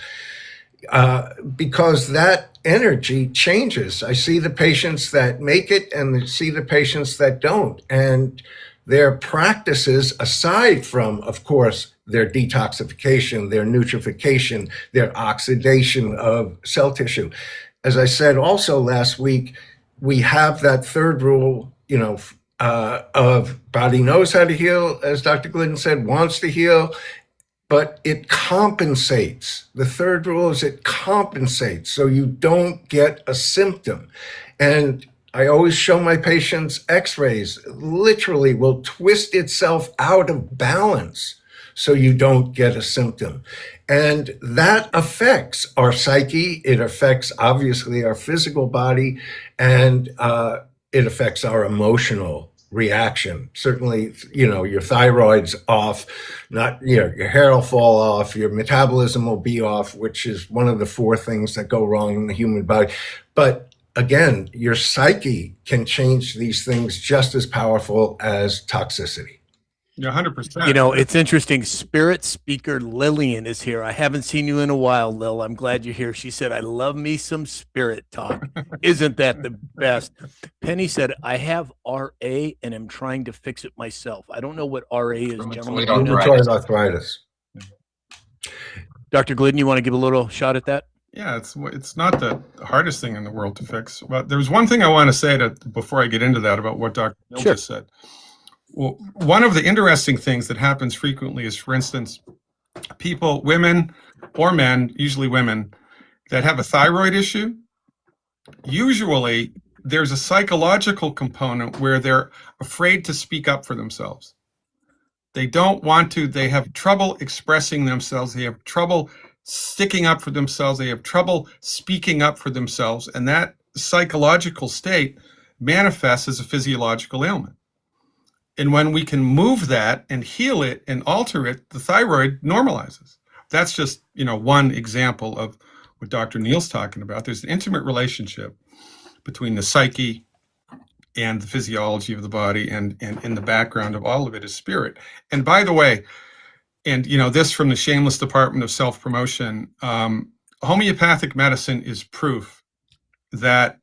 because that energy changes. I see the patients that make it and I see the patients that don't. And their practices, aside from, of course, their detoxification, their nutrification, their oxidation of cell tissue. As I said also last week, we have that third rule, of body knows how to heal, as Dr. Glidden said, wants to heal, but it compensates. The third rule is it compensates so you don't get a symptom. And I always show my patients x-rays literally will twist itself out of balance so you don't get a symptom. And that affects our psyche. It affects, obviously, our physical body, and it affects our emotional reaction. Certainly, your thyroid's off, your hair will fall off, your metabolism will be off, which is one of the 4 things that go wrong in the human body. But again, your psyche can change these things just as powerful as toxicity. Yeah, 100%. It's interesting. Spirit speaker Lillian is here. I haven't seen you in a while, Lil. I'm glad you're here. She said, I love me some spirit talk. Isn't that the best? Penny said, I have RA and am trying to fix it myself. I don't know what RA is, gentlemen. Rheumatoid arthritis. Dr. Glidden, you want to give a little shot at that? Yeah, it's not the hardest thing in the world to fix. But there's one thing I want to say before I get into that about what Dr. Mill just said. Well, one of the interesting things that happens frequently is, for instance, people, women or men, usually women, that have a thyroid issue, usually there's a psychological component where they're afraid to speak up for themselves. They don't want to, they have trouble expressing themselves, they have trouble sticking up for themselves, they have trouble speaking up for themselves, and that psychological state manifests as a physiological ailment. And when we can move that and heal it and alter it, the thyroid normalizes. That's just, one example of what Dr. Neal's talking about. There's an intimate relationship between the psyche and the physiology of the body, and in the background of all of it is spirit. And by the way, and this from the shameless department of self-promotion, homeopathic medicine is proof that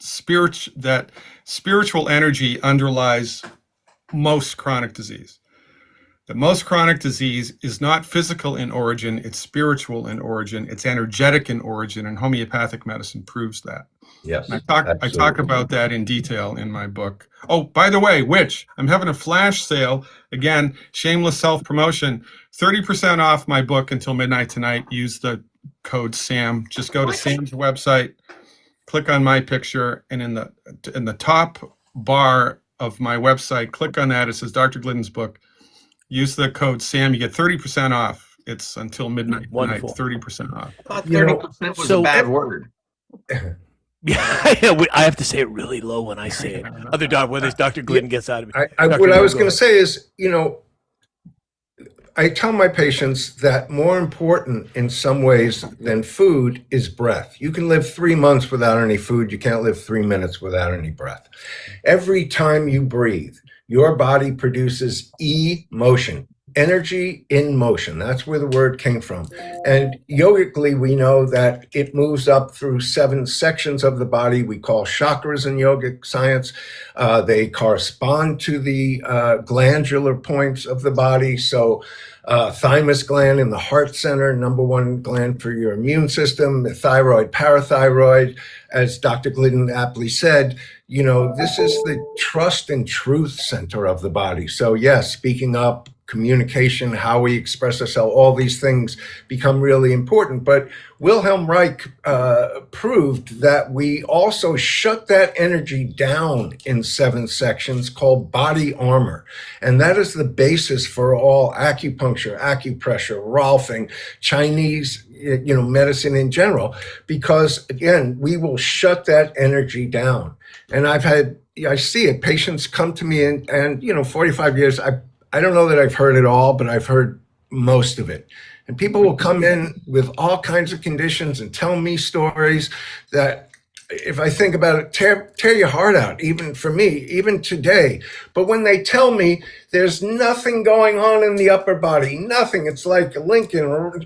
spiritual energy underlies most chronic disease. That most chronic disease is not physical in origin, it's spiritual in origin, it's energetic in origin, and homeopathic medicine proves that. Yes. And I talk about that in detail in my book. Oh, by the way, I'm having a flash sale. Again, shameless self-promotion, 30% off my book until midnight tonight. Use the code SAM. Just go to Sam's website, click on my picture, and in the top bar of my website, click on that. It says Dr. Glidden's book. Use the code SAM. You get 30% off. It's until midnight tonight, 30% off. I thought 30% was a bad word. Yeah, I have to say it really low when I say it. Whether it's Dr. Glidden gets out of it. What I was going to say is, I tell my patients that more important in some ways than food is breath. You can live 3 months without any food. You can't live 3 minutes without any breath. Every time you breathe, your body produces emotion, energy in motion. That's where the word came from. And yogically, we know that it moves up through 7 sections of the body we call chakras in yogic science. They correspond to the glandular points of the body. So thymus gland in the heart center, #1 gland for your immune system, the thyroid, parathyroid, as Dr. Glidden aptly said, this is the trust and truth center of the body. So yes, speaking up, communication, how we express ourselves, all these things become really important. But Wilhelm Reich proved that we also shut that energy down in 7 sections called body armor. And that is the basis for all acupuncture, acupressure, Rolfing, Chinese, medicine in general, because again, we will shut that energy down. And I see it. Patients come to me and 45 years, I don't know that I've heard it all, but I've heard most of it. And people will come in with all kinds of conditions and tell me stories that, if I think about it, tear your heart out, even for me, even today. But when they tell me there's nothing going on in the upper body, nothing, it's like Lincoln or,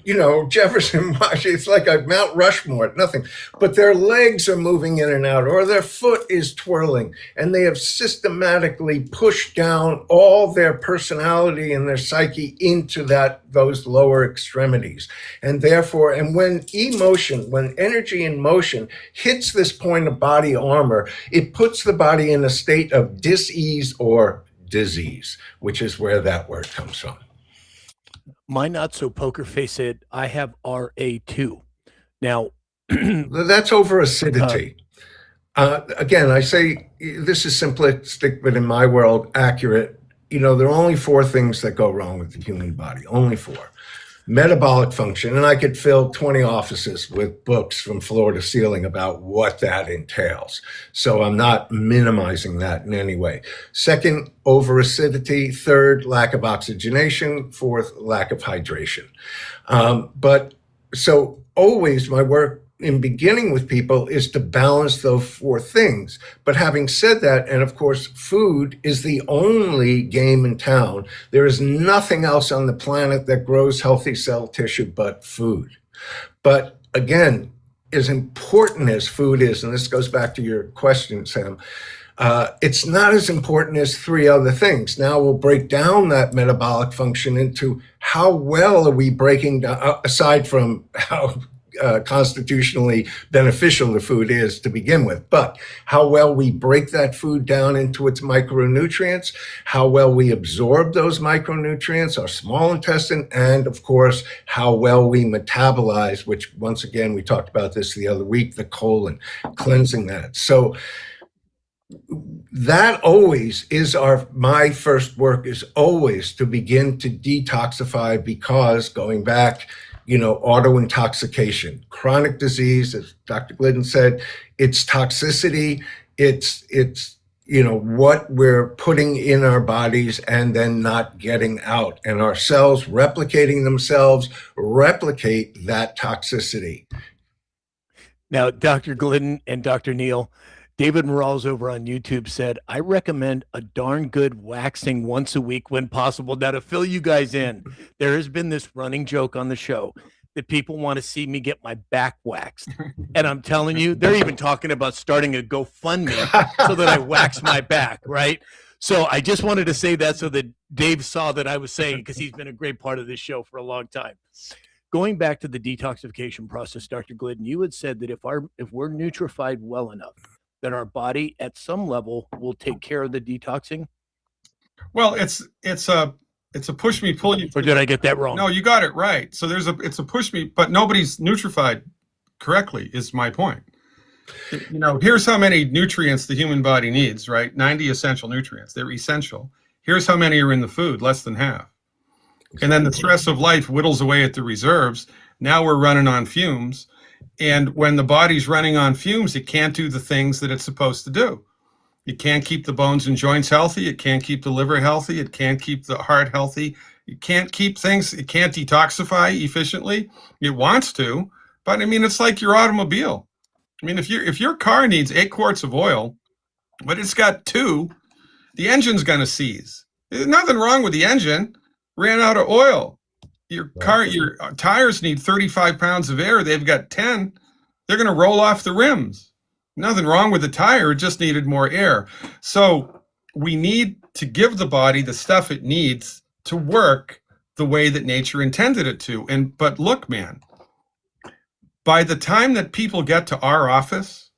Jefferson, Washington, it's like a Mount Rushmore, nothing. But their legs are moving in and out, or their foot is twirling, and they have systematically pushed down all their personality and their psyche into those lower extremities. And therefore, and when energy in motion hits this point of body armor, it puts the body in a state of dis-ease or disease, which is where that word comes from. My not so poker face said, I have RA2. Now, that's over acidity. Again, I say this is simplistic, but in my world, accurate. There are only 4 things that go wrong with the human body, only 4. Metabolic function, and I could fill 20 offices with books from floor to ceiling about what that entails. So I'm not minimizing that in any way. Second, over-acidity. Third, lack of oxygenation. Fourth, lack of hydration. But so always my work in beginning with people is to balance those 4 things. But having said that, and of course, food is the only game in town. There is nothing else on the planet that grows healthy cell tissue but food. But again, as important as food is, and this goes back to your question, Sam, it's not as important as 3 other things. Now we'll break down that metabolic function into how well are we breaking down, aside from how constitutionally beneficial the food is to begin with, but how well we break that food down into its micronutrients, how well we absorb those micronutrients, our small intestine, and of course, how well we metabolize, which once again, we talked about this the other week, the colon, cleansing that. So that always is my first work is always to begin to detoxify, because going back, auto intoxication, chronic disease, as Dr. Glidden said, it's toxicity, it's what we're putting in our bodies and then not getting out, and our cells replicating themselves replicate that toxicity. Now, Dr. Glidden and Dr. Neal, David Morales over on YouTube said, I recommend a darn good waxing once a week when possible. Now, to fill you guys in, there has been this running joke on the show that people want to see me get my back waxed. And I'm telling you, they're even talking about starting a GoFundMe so that I wax my back, right? So I just wanted to say that so that Dave saw that I was saying, because he's been a great part of this show for a long time. Going back to the detoxification process, Dr. Glidden, you had said that if we're nutrified well enough, that our body at some level will take care of the detoxing? Well, it's a push me, pull you. Or did I get that wrong? No, you got it right. So it's a push me, but nobody's nutrified correctly is my point. Here's how many nutrients the human body needs, right? 90 essential nutrients. They're essential. Here's how many are in the food, less than half. And then the stress of life whittles away at the reserves. Now we're running on fumes. And when the body's running on fumes, it can't do the things that it's supposed to do. It can't keep the bones and joints healthy. It can't keep the liver healthy. It can't keep the heart healthy. It can't keep things. It can't detoxify efficiently. It wants to, but it's like your automobile. If your car needs 8 quarts of oil, but it's got 2, the engine's going to seize. There's nothing wrong with the engine. Ran out of oil. Your tires need 35 pounds of air. They've got 10. They're going to roll off the rims. Nothing wrong with the tire. It just needed more air. So we need to give the body the stuff it needs to work the way that nature intended it to. But look, man, by the time that people get to our office,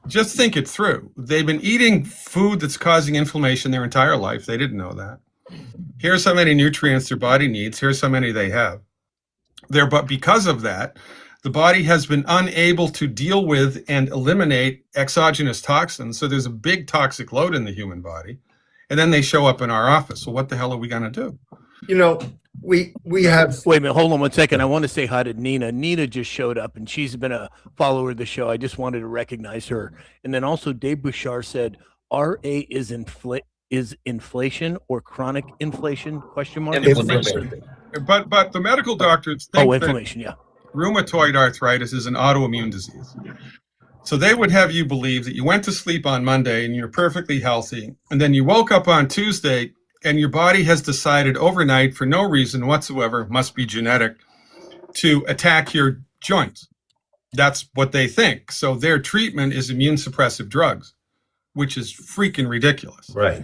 just think it through. They've been eating food that's causing inflammation their entire life. They didn't know that. Here's how many nutrients their body needs. Here's how many they have. But because of that, the body has been unable to deal with and eliminate exogenous toxins. So there's a big toxic load in the human body. And then they show up in our office. So what the hell are we going to do? You know, we have. Wait a minute, hold on 1 second. I want to say hi to Nina. Nina just showed up, and she's been a follower of the show. I just wanted to recognize her. And then also Dave Bouchard said, RA is inflation or chronic inflation, question mark? Inflammation. But the medical doctors think Inflammation, yeah. rheumatoid arthritis is an autoimmune disease. So they would have you believe that you went to sleep on Monday and you're perfectly healthy, and then you woke up on Tuesday and your body has decided overnight, for no reason whatsoever, must be genetic, to attack your joints. That's what they think. So their treatment is immune suppressive drugs, which is freaking ridiculous. Right.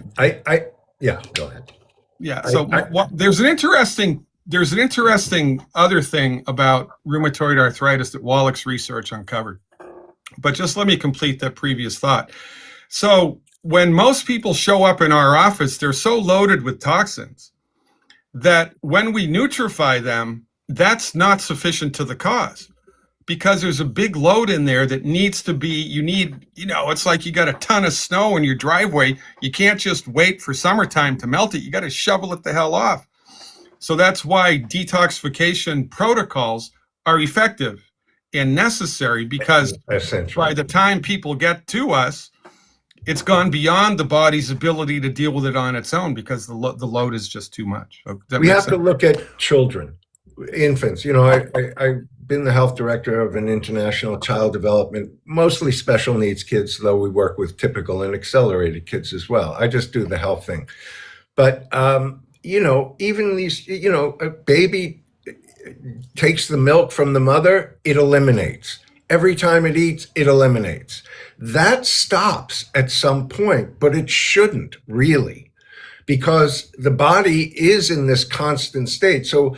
Yeah, go ahead. Yeah. So there's an interesting other thing about rheumatoid arthritis that Wallach's research uncovered. But just let me complete that previous thought. So when most people show up in our office, they're so loaded with toxins that when we nutrify them, that's not sufficient to the cause, because there's a big load in there that needs to be, it's like you got a ton of snow in your driveway. You can't just wait for summertime to melt it. You got to shovel it the hell off. So that's why detoxification protocols are effective and necessary, because by the time people get to us, it's gone beyond the body's ability to deal with it on its own, because the load is just too much. We have to look at children, infants. I've been the health director of an international child development, mostly special needs kids, though we work with typical and accelerated kids as well. I just do the health thing. But, even these, a baby takes the milk from the mother, it eliminates. Every time it eats, it eliminates. That stops at some point, but it shouldn't really, because the body is in this constant state. So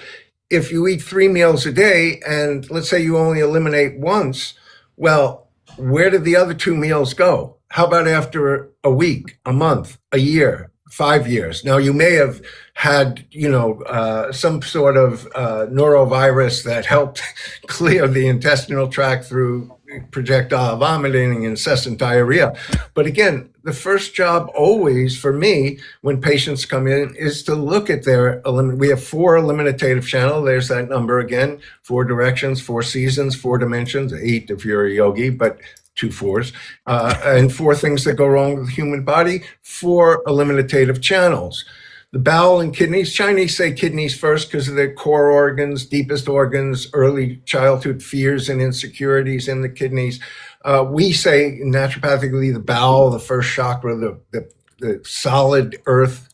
if you eat 3 meals a day and let's say you only eliminate once, well, where did the other 2 meals go? How about after a week, a month, a year, 5 years? Now, you may have had, some sort of norovirus that helped clear the intestinal tract through projectile vomiting and incessant diarrhea. But again, the first job always for me when patients come in is to look at their we have 4 eliminative channels. There's that number again, 4 directions, 4 seasons, 4 dimensions, 8 if you're a yogi, but 2 4s, and 4 things that go wrong with the human body, 4 eliminative channels. The bowel and kidneys, Chinese say kidneys first because of their core organs, deepest organs, early childhood fears and insecurities in the kidneys. We say naturopathically the bowel, the first chakra, the solid earth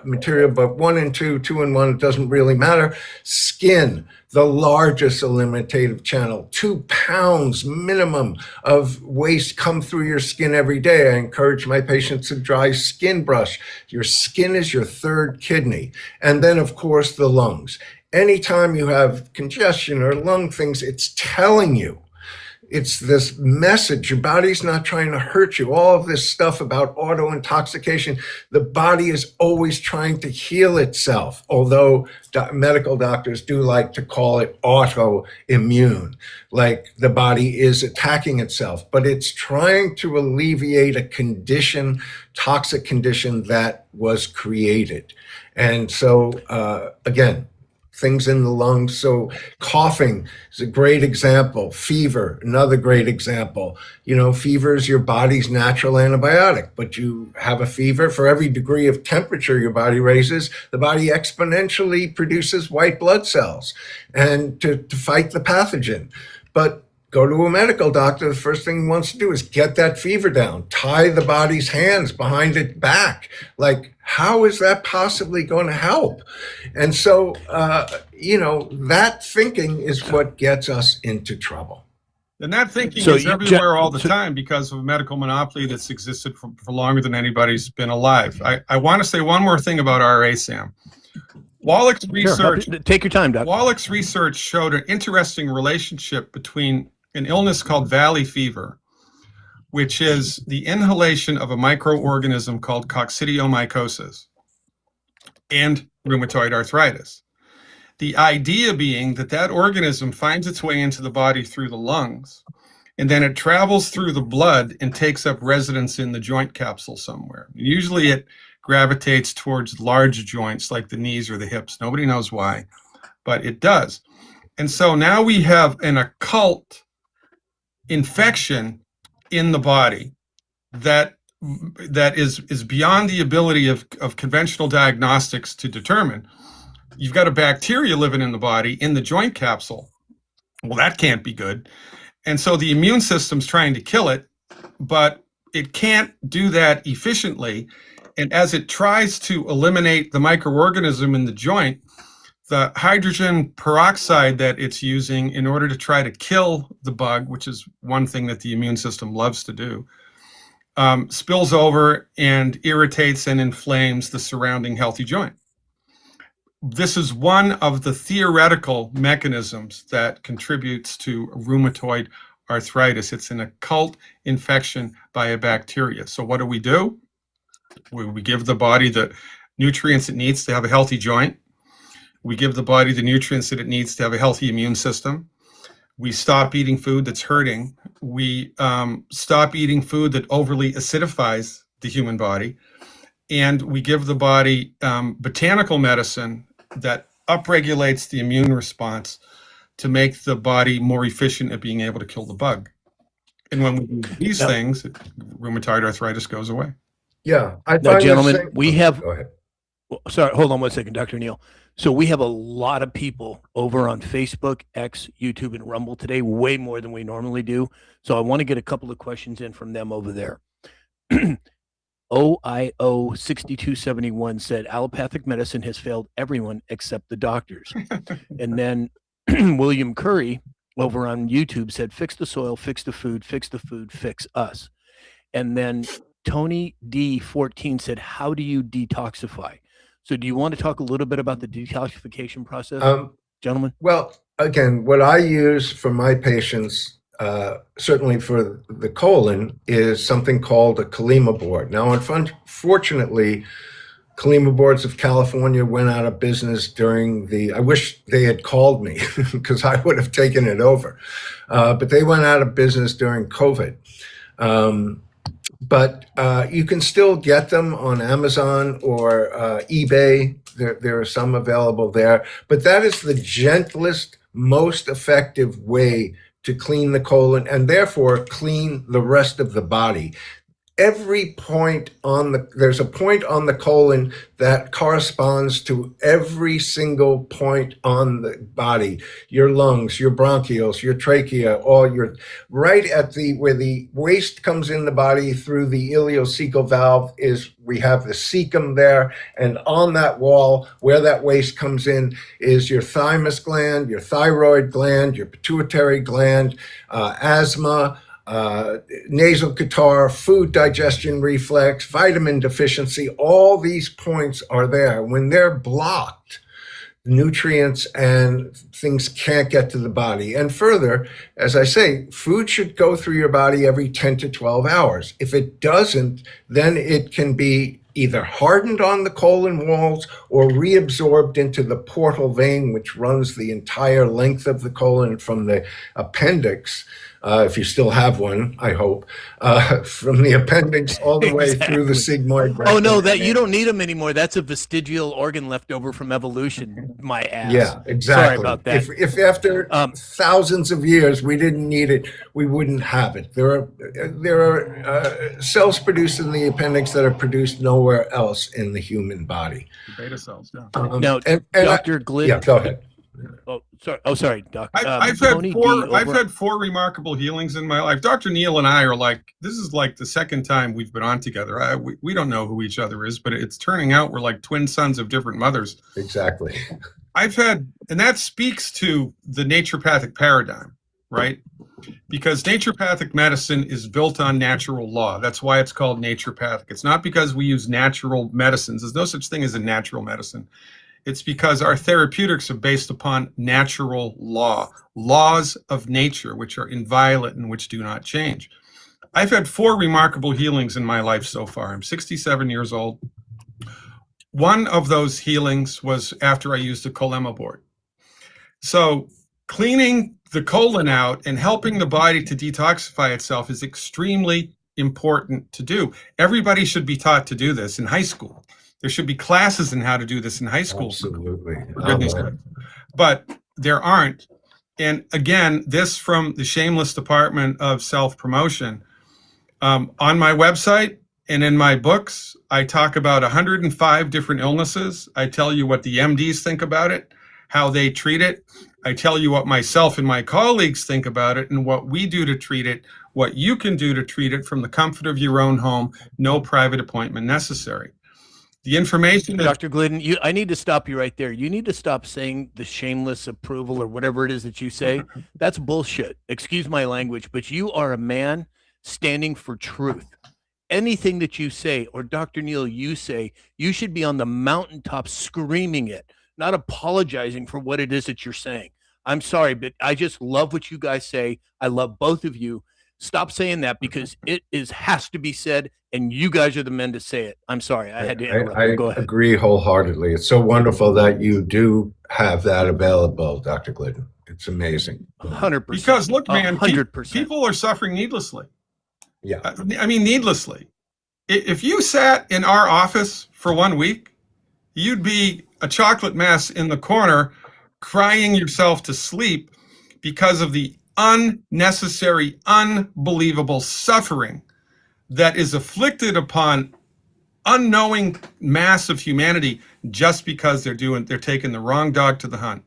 material, but 1 and 2, 2 and 1, it doesn't really matter. Skin, the largest eliminative channel, 2 pounds minimum of waste come through your skin every day. I encourage my patients to dry skin brush. Your skin is your 3rd kidney. And then of course the lungs. Anytime you have congestion or lung things, it's telling you. It's this message. Your body's not trying to hurt you. All of this stuff about auto intoxication, the body is always trying to heal itself, although medical doctors do like to call it autoimmune, like the body is attacking itself, but it's trying to alleviate a condition, toxic condition that was created. And so, again, things in the lungs. So coughing is a great example. Fever, another great example. Fever is your body's natural antibiotic, but you have a fever, for every degree of temperature your body raises, the body exponentially produces white blood cells and to fight the pathogen. But go to a medical doctor, the first thing he wants to do is get that fever down, tie the body's hands behind its back. Like, how is that possibly going to help? And so, that thinking is what gets us into trouble. And that thinking is everywhere all the time because of a medical monopoly that's existed for longer than anybody's been alive. I want to say one more thing about RA, Sam. Wallach's research, take your time, Doc. Wallach's research showed an interesting relationship between an illness called valley fever, which is the inhalation of a microorganism called coccidiomycosis, and rheumatoid arthritis. The idea being that that organism finds its way into the body through the lungs, and then it travels through the blood and takes up residence in the joint capsule somewhere. Usually it gravitates towards large joints like the knees or the hips. Nobody knows why, but it does. And so now we have an occult infection in the body that is beyond the ability of conventional diagnostics to determine. You've got a bacteria living in the body, in the joint capsule. Well, that can't be good. And so the immune system's trying to kill it, but it can't do that efficiently. And as it tries to eliminate the microorganism in the joint, the hydrogen peroxide that it's using in order to try to kill the bug, which is one thing that the immune system loves to do, spills over and irritates and inflames the surrounding healthy joint. This is one of the theoretical mechanisms that contributes to rheumatoid arthritis. It's an occult infection by a bacteria. So what do? We give the body the nutrients it needs to have a healthy joint. We give the body the nutrients that it needs to have a healthy immune system. We stop eating food that's hurting. We stop eating food that overly acidifies the human body. And we give the body botanical medicine that upregulates the immune response to make the body more efficient at being able to kill the bug. And when we do these things, rheumatoid arthritis goes away. Yeah. I Now, find gentlemen, this we have, Go ahead. sorry, hold on one second, Dr. Neal. So we have a lot of people over on Facebook, X, YouTube, and Rumble today, way more than we normally do. So I want to get a couple of questions in from them over there. OIO 6271 said allopathic medicine has failed everyone except the doctors. And then William Curry over on YouTube said, fix the soil, fix the food, fix us. And then Tony D14 said, how do you detoxify? So do you want to talk a little bit about the detoxification process, gentlemen? Well, again, what I use for my patients, certainly for the colon, is something called a Kalima board. Now, unfortunately, Kalima boards of California went out of business during I wish they had called me because I would have taken it over. But they went out of business during COVID. But you can still get them on Amazon or eBay. There are some available there. But that is the gentlest, most effective way to clean the colon and therefore clean the rest of the body. Every point there's a point on the colon that corresponds to every single point on the body, your lungs, your bronchioles, your trachea, right at where the waste comes in the body through the ileocecal valve we have the cecum there. And on that wall where that waste comes in is your thymus gland, your thyroid gland, your pituitary gland, asthma, nasal catarrh, food digestion reflex, vitamin deficiency, all these points are there. When they're blocked, nutrients and things can't get to the body. And further, as I say, food should go through your body every 10 to 12 hours. If it doesn't, then it can be either hardened on the colon walls or reabsorbed into the portal vein, which runs the entire length of the colon from the appendix. If you still have one, I hope, from the appendix all the way through the sigmoid. Oh no, that you don't need them anymore. That's a vestigial organ left over from evolution. My ass. Yeah, exactly. Sorry about that. If after thousands of years we didn't need it, we wouldn't have it. There are cells produced in the appendix that are produced nowhere else in the human body. Beta cells. Yeah. Now, Dr. Glid. Yeah, go ahead. Oh, sorry, Doc. I've had four remarkable healings in my life. Dr. Neal and I are this is like the second time we've been on together. We don't know who each other is, but it's turning out we're like twin sons of different mothers. Exactly. And that speaks to the naturopathic paradigm, right? Because naturopathic medicine is built on natural law. That's why it's called naturopathic. It's not because we use natural medicines. There's no such thing as a natural medicine. It's because our therapeutics are based upon natural law, laws of nature, which are inviolate and which do not change. I've had 4 remarkable healings in my life so far. I'm 67 years old. one of those healings was after I used a Colema board. So cleaning the colon out and helping the body to detoxify itself is extremely important to do. Everybody should be taught to do this in high school. There should be classes in how to do this in high school. Absolutely. For goodness sake. But there aren't. And again, this from the shameless department of self-promotion. On my website and in my books, I talk about 105 different illnesses. I tell you what the MDs think about it, how they treat it. I tell you what myself and my colleagues think about it and what we do to treat it, what you can do to treat it from the comfort of your own home, no private appointment necessary. The information that Dr. Glidden, I need to stop you right there. You need to stop saying the shameless approval or whatever it is that you say. That's bullshit. Excuse my language, but you are a man standing for truth. Anything that you say, or Dr. Neal, you say, you should be on the mountaintop screaming it, not apologizing for what it is that you're saying. I'm sorry, but I just love what you guys say. I love both of you. Stop saying that because it has to be said, and you guys are the men to say it. I'm sorry, I had to interrupt. I Go ahead. agree wholeheartedly. It's so wonderful that you do have that available, Dr. Glidden. It's amazing. 100%. because look, man, 100%. people are suffering needlessly. Yeah. I mean, needlessly. If you sat in our office for 1 week, you'd be a chocolate mess in the corner, crying yourself to sleep because of the unnecessary, unbelievable suffering that is afflicted upon unknowing mass of humanity just because they're taking the wrong dog to the hunt.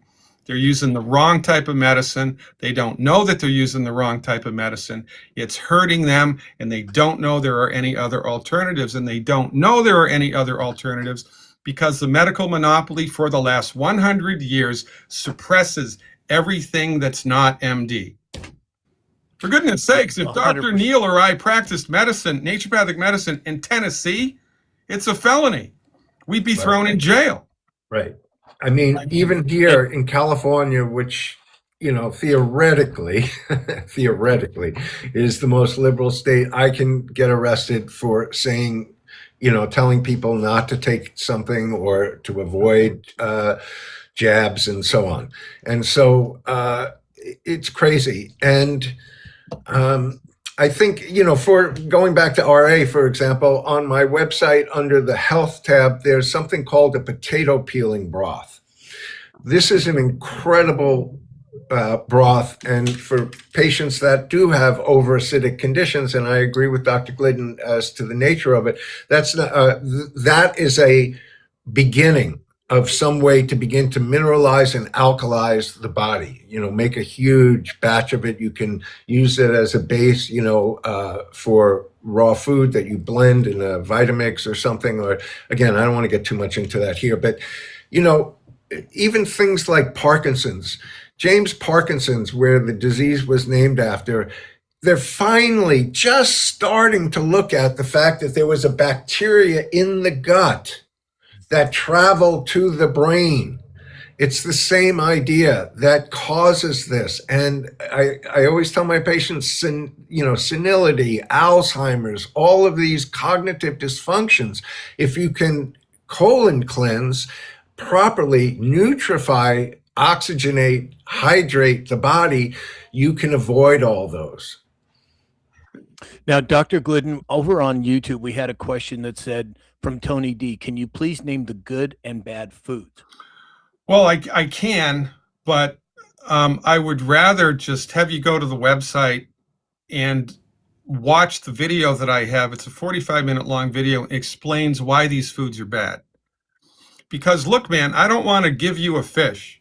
They're using the wrong type of medicine. They don't know that they're using the wrong type of medicine. It's hurting them, and they don't know there are any other alternatives. And they don't know there are any other alternatives because the medical monopoly for the last 100 years suppresses everything that's not MD. For goodness sakes, if Dr. 100%. Neal or I practiced medicine, naturopathic medicine in Tennessee, it's a felony. We'd be thrown in jail. Right. I mean, even here in California, which, you know, theoretically is the most liberal state, I can get arrested for saying, you know, telling people not to take something or to avoid jabs and so on. And so it's crazy. And I think, you know, for going back to RA, for example, on my website under the health tab, there's something called a potato peeling broth. This is an incredible broth, and for patients that do have overacidic conditions, and I agree with Dr. Glidden as to the nature of it, that is a beginning of some way to begin to mineralize and alkalize the body, you know, make a huge batch of it. You can use it as a base, you know, for raw food that you blend in a Vitamix or something. Or again, I don't want to get too much into that here, but, you know, even things like Parkinson's, James Parkinson's, where the disease was named after, they're finally just starting to look at the fact that there was a bacteria in the gut that travel to the brain. It's the same idea that causes this. And I always tell my patients, senility, Alzheimer's, all of these cognitive dysfunctions, if you can colon cleanse, properly nutrify, oxygenate, hydrate the body, you can avoid all those. Now, Dr. Glidden, over on YouTube, we had a question that said from Tony D, can you please name the good and bad foods? Well, I can, but I would rather just have you go to the website and watch the video that I have. It's a 45-minute long video. It explains why these foods are bad. Because look, man, I don't want to give you a fish.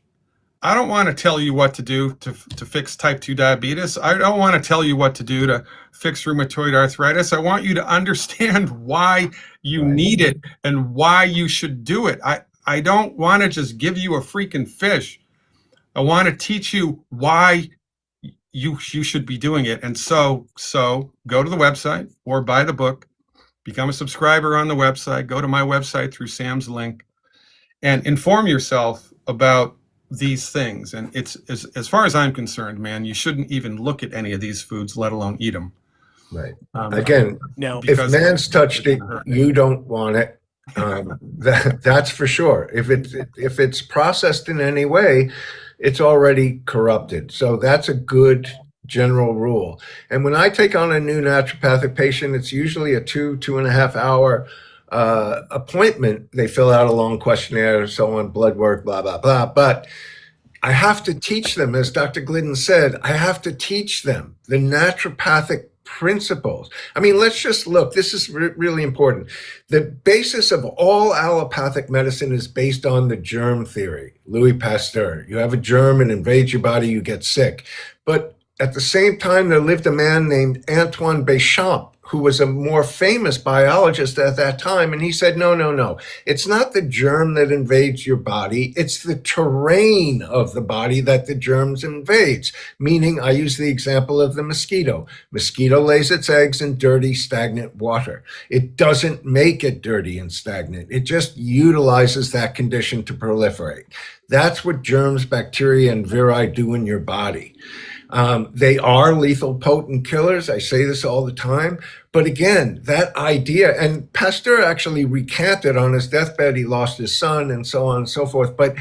I don't want to tell you what to do to fix type 2 diabetes. I don't want to tell you what to do to fix rheumatoid arthritis. I want you to understand why you need it and why you should do it. I don't want to just give you a freaking fish. I want to teach you why you should be doing it. And so go to the website or buy the book, become a subscriber on the website, go to my website through Sam's link, and inform yourself about these things. And it's as far as I'm concerned, man, you shouldn't even look at any of these foods, let alone eat them. Right. Again, Now, if man's touched it, you don't want it. That's for sure. If it's processed in any way, it's already corrupted. So that's a good general rule. And when I take on a new naturopathic patient, it's usually a 2.5 hour appointment. They fill out a long questionnaire, so on, blood work, blah, blah, blah. But I have to teach them, as Dr. Glidden said, I have to teach them the naturopathic principles. I mean, let's just look. This is really important. The basis of all allopathic medicine is based on the germ theory. Louis Pasteur. You have a germ, it invades your body, you get sick. But at the same time, there lived a man named Antoine Béchamp, who was a more famous biologist at that time. And he said, no, no, no. It's not the germ that invades your body. It's the terrain of the body that the germs invades. Meaning, I use the example of the mosquito. Mosquito lays its eggs in dirty, stagnant water. It doesn't make it dirty and stagnant. It just utilizes that condition to proliferate. That's what germs, bacteria, and viri do in your body. They are lethal, potent killers. I say this all the time. But again, that idea, and Pasteur actually recanted on his deathbed, he lost his son and so on and so forth. But,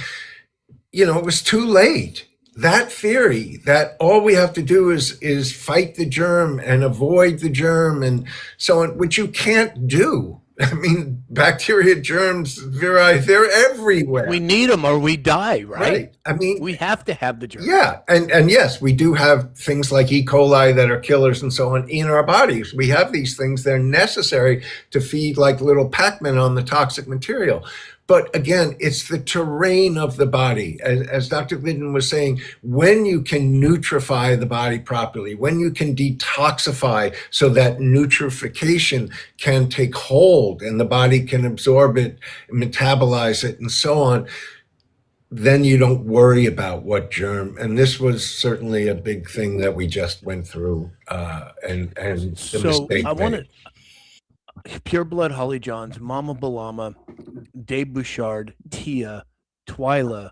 you know, it was too late. That theory that all we have to do is fight the germ and avoid the germ and so on, which you can't do. I mean, bacteria, germs, viri, they're everywhere. We need them or we die, right? I mean, we have to have the germ. Yeah. And yes, we do have things like E. coli that are killers and so on in our bodies. We have these things. They're necessary to feed like little Pac-Man on the toxic material. But again, it's the terrain of the body. As Dr. Glidden was saying, when you can nutrify the body properly, when you can detoxify so that nutrification can take hold and the body can absorb it, metabolize it, and so on, then you don't worry about what germ. And this was certainly a big thing that we just went through. And the So mistake I want made. to Pure Blood Holly Johns, Mama Balama, Dave Bouchard, Tia, Twyla,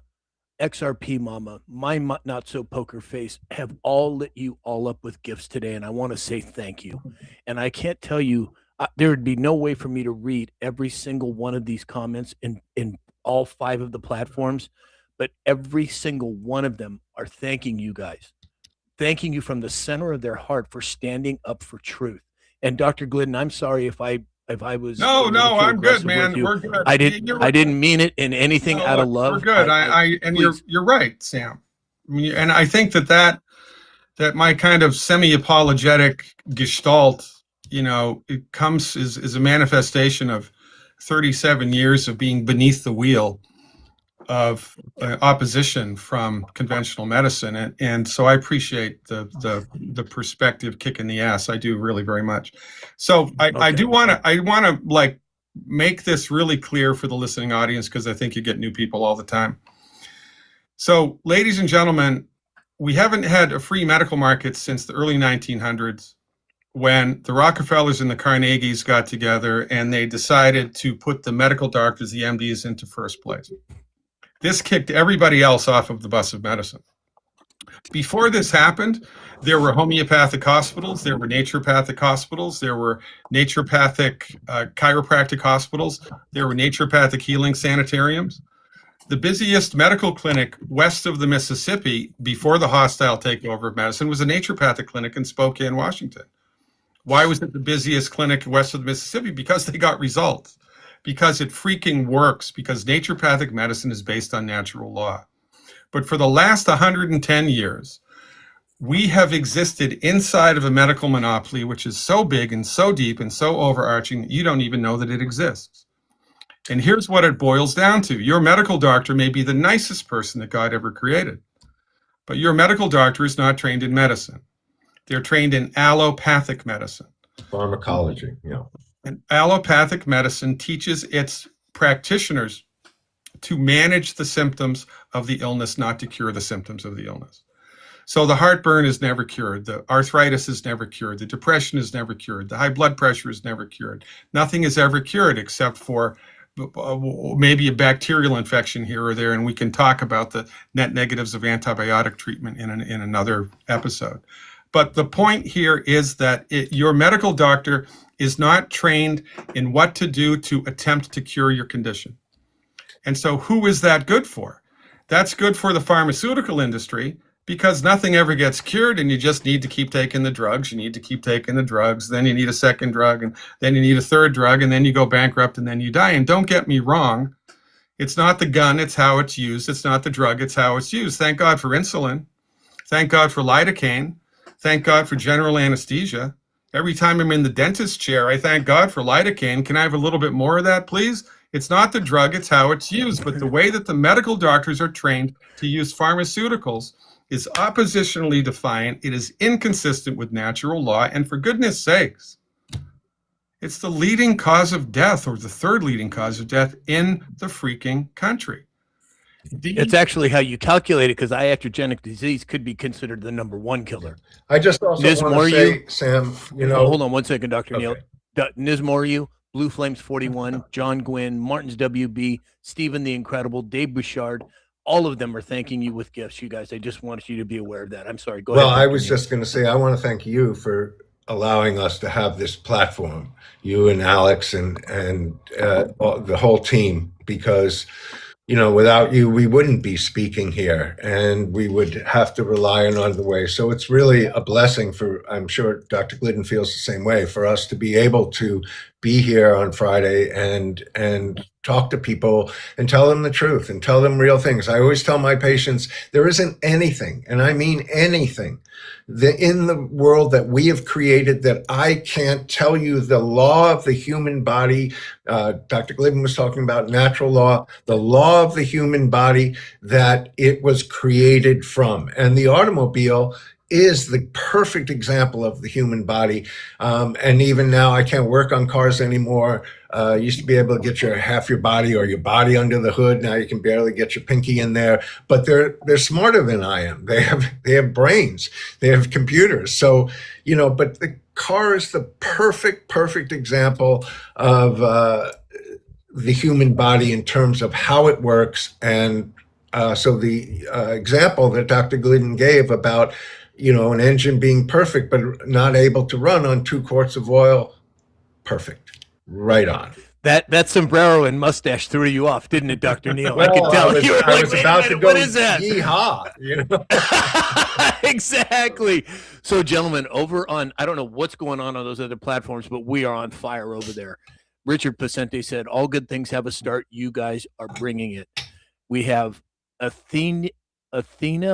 XRP Mama, my Not So Poker Face have all lit you all up with gifts today. And I want to say thank you. And I can't tell you, there would be no way for me to read every single one of these comments in all 5 of the platforms, but every single one of them are thanking you guys, thanking you from the center of their heart for standing up for truth. And Dr. Glidden, I'm sorry if I was No, I'm good, aggressive man. with you. We're good. I didn't mean it in anything out of love. We're good. And you're right, Sam. And I think that my kind of semi-apologetic gestalt, you know, it comes is a manifestation of 37 years of being beneath the wheel of opposition from conventional medicine, and so I appreciate the perspective kick in the ass. I do really very much. So I want to like make this really clear for the listening audience, because I think you get new people all the time. So, ladies and gentlemen, we haven't had a free medical market since the early 1900s, when the Rockefellers and the Carnegies got together and they decided to put the medical doctors, the MDs, into first place. This kicked everybody else off of the bus of medicine. Before this happened, there were homeopathic hospitals, there were naturopathic hospitals, there were naturopathic chiropractic hospitals, there were naturopathic healing sanitariums. The busiest medical clinic west of the Mississippi before the hostile takeover of medicine was a naturopathic clinic in Spokane, Washington. Why was it the busiest clinic west of the Mississippi? Because they got results. Because it freaking works, because naturopathic medicine is based on natural law. But for the last 110 years, we have existed inside of a medical monopoly, which is so big and so deep and so overarching that you don't even know that it exists. And here's what it boils down to. Your medical doctor may be the nicest person that God ever created, but your medical doctor is not trained in medicine. They're trained in allopathic medicine. Pharmacology, yeah. And allopathic medicine teaches its practitioners to manage the symptoms of the illness, not to cure the symptoms of the illness. So the heartburn is never cured. The arthritis is never cured. The depression is never cured. The high blood pressure is never cured. Nothing is ever cured except for maybe a bacterial infection here or there. And we can talk about the net negatives of antibiotic treatment in another episode. But the point here is that your medical doctor is not trained in what to do to attempt to cure your condition. And so who is that good for? That's good for the pharmaceutical industry, because nothing ever gets cured and you just need to keep taking the drugs. You need to keep taking the drugs. Then you need a second drug, and then you need a third drug, and then you go bankrupt, and then you die. And don't get me wrong, it's not the gun, it's how it's used. It's not the drug, it's how it's used. Thank God for insulin. Thank God for lidocaine. Thank God for general anesthesia. Every time I'm in the dentist chair, I thank God for lidocaine. Can I have a little bit more of that, please? It's not the drug, it's how it's used. But the way that the medical doctors are trained to use pharmaceuticals is oppositionally defiant. It is inconsistent with natural law. And for goodness sakes, it's the leading cause of death, or the third leading cause of death in the freaking country. It's actually how you calculate it, because iatrogenic disease could be considered the #1 killer. I just also Ms. want to Moriu? say, Sam, you know, Hold on one second, Dr. Neil. Okay. Ms. Moriu, Blue Flames 41, John Gwynn, Martin's WB, Stephen the Incredible, Dave Bouchard, all of them are thanking you with gifts, you guys. I just wanted you to be aware of that. I'm sorry. Go ahead. well, I Dr. was Neil. just going to say, I want to thank you for allowing us to have this platform, you and Alex and the whole team, because, you know, without you, we wouldn't be speaking here, and we would have to rely on other ways. So it's really a blessing for, I'm sure Dr. Glidden feels the same way, for us to be able to be here on Friday and talk to people and tell them the truth and tell them real things. I always tell my patients, there isn't anything, and I mean anything, in the world that we have created that I can't tell you the law of the human body. Dr. Glidden was talking about natural law, the law of the human body that it was created from. And the automobile is the perfect example of the human body. And even now, I can't work on cars anymore. Used to be able to get half your body or your body under the hood. Now you can barely get your pinky in there. But they're smarter than I am. They have brains. They have computers. So, you know, but the car is the perfect example of the human body in terms of how it works. And so the example that Dr. Glidden gave about, you know, an engine being perfect but not able to run on 2 quarts of oil, perfect, right on. That sombrero and mustache threw you off, didn't it, Dr. Neil? I Well, could tell. You were I like, was "Wait a about to minute, go, what is that?" yeehaw, you know. Exactly. So, gentlemen, over on, I don't know what's going on those other platforms, but we are on fire over there. Richard Pacente said, all good things have a start. You guys are bringing it. We have Athena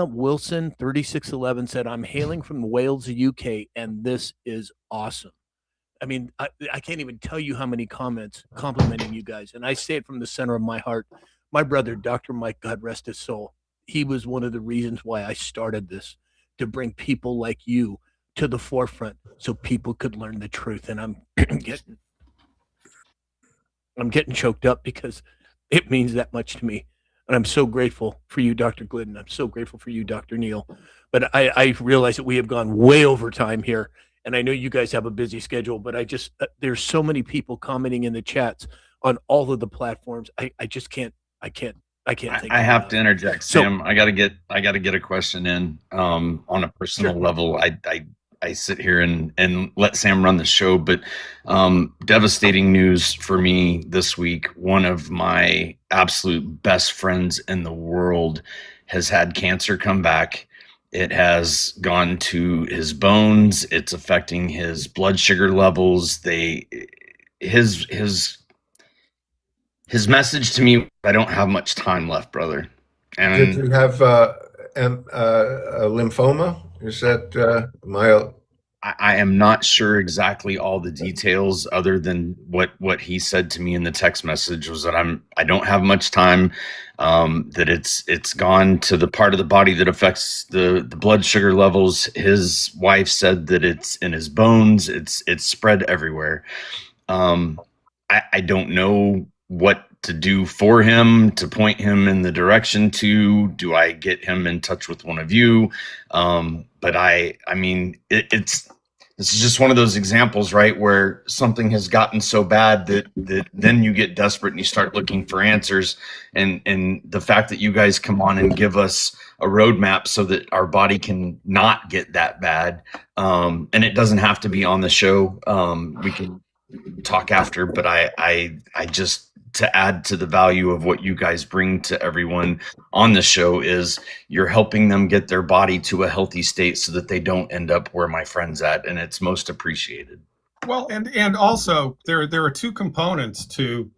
Wilson 3611 said, I'm hailing from Wales, UK, and this is awesome. I mean, I can't even tell you how many comments complimenting you guys. And I say it from the center of my heart. My brother, Dr. Mike, God rest his soul, he was one of the reasons why I started this, to bring people like you to the forefront so people could learn the truth. And I'm getting choked up because it means that much to me. And I'm so grateful for you, Dr. Glidden. I'm so grateful for you, Dr. Neil. But I realize that we have gone way over time here. And I know you guys have a busy schedule, but I just, there's so many people commenting in the chats on all of the platforms. I just can't, I can't think. I have to interject, So- Sam. I gotta get a question in on a personal Sure. level. I sit here and let Sam run the show, but devastating news for me this week. One of my absolute best friends in the world has had cancer come back. It has gone to his bones. It's affecting his blood sugar levels. His message to me, I don't have much time left, brother. Did And you have a lymphoma? Is that I am not sure exactly all the details, other than what he said to me in the text message was that I don't have much time. That it's gone to the part of the body that affects the blood sugar levels. His wife said that it's in his bones. It's spread everywhere. I don't know what to do for him, to point him in the direction to. Do I get him in touch with one of you? But I mean, it's This is just one of those examples, right, where something has gotten so bad that then you get desperate and you start looking for answers. And the fact that you guys come on and give us a roadmap so that our body can not get that bad, and it doesn't have to be on the show. We can talk after, but I just, to add to the value of what you guys bring to everyone on the show, is you're helping them get their body to a healthy state so that they don't end up where my friend's at, and it's most appreciated. Well, and also there are two components to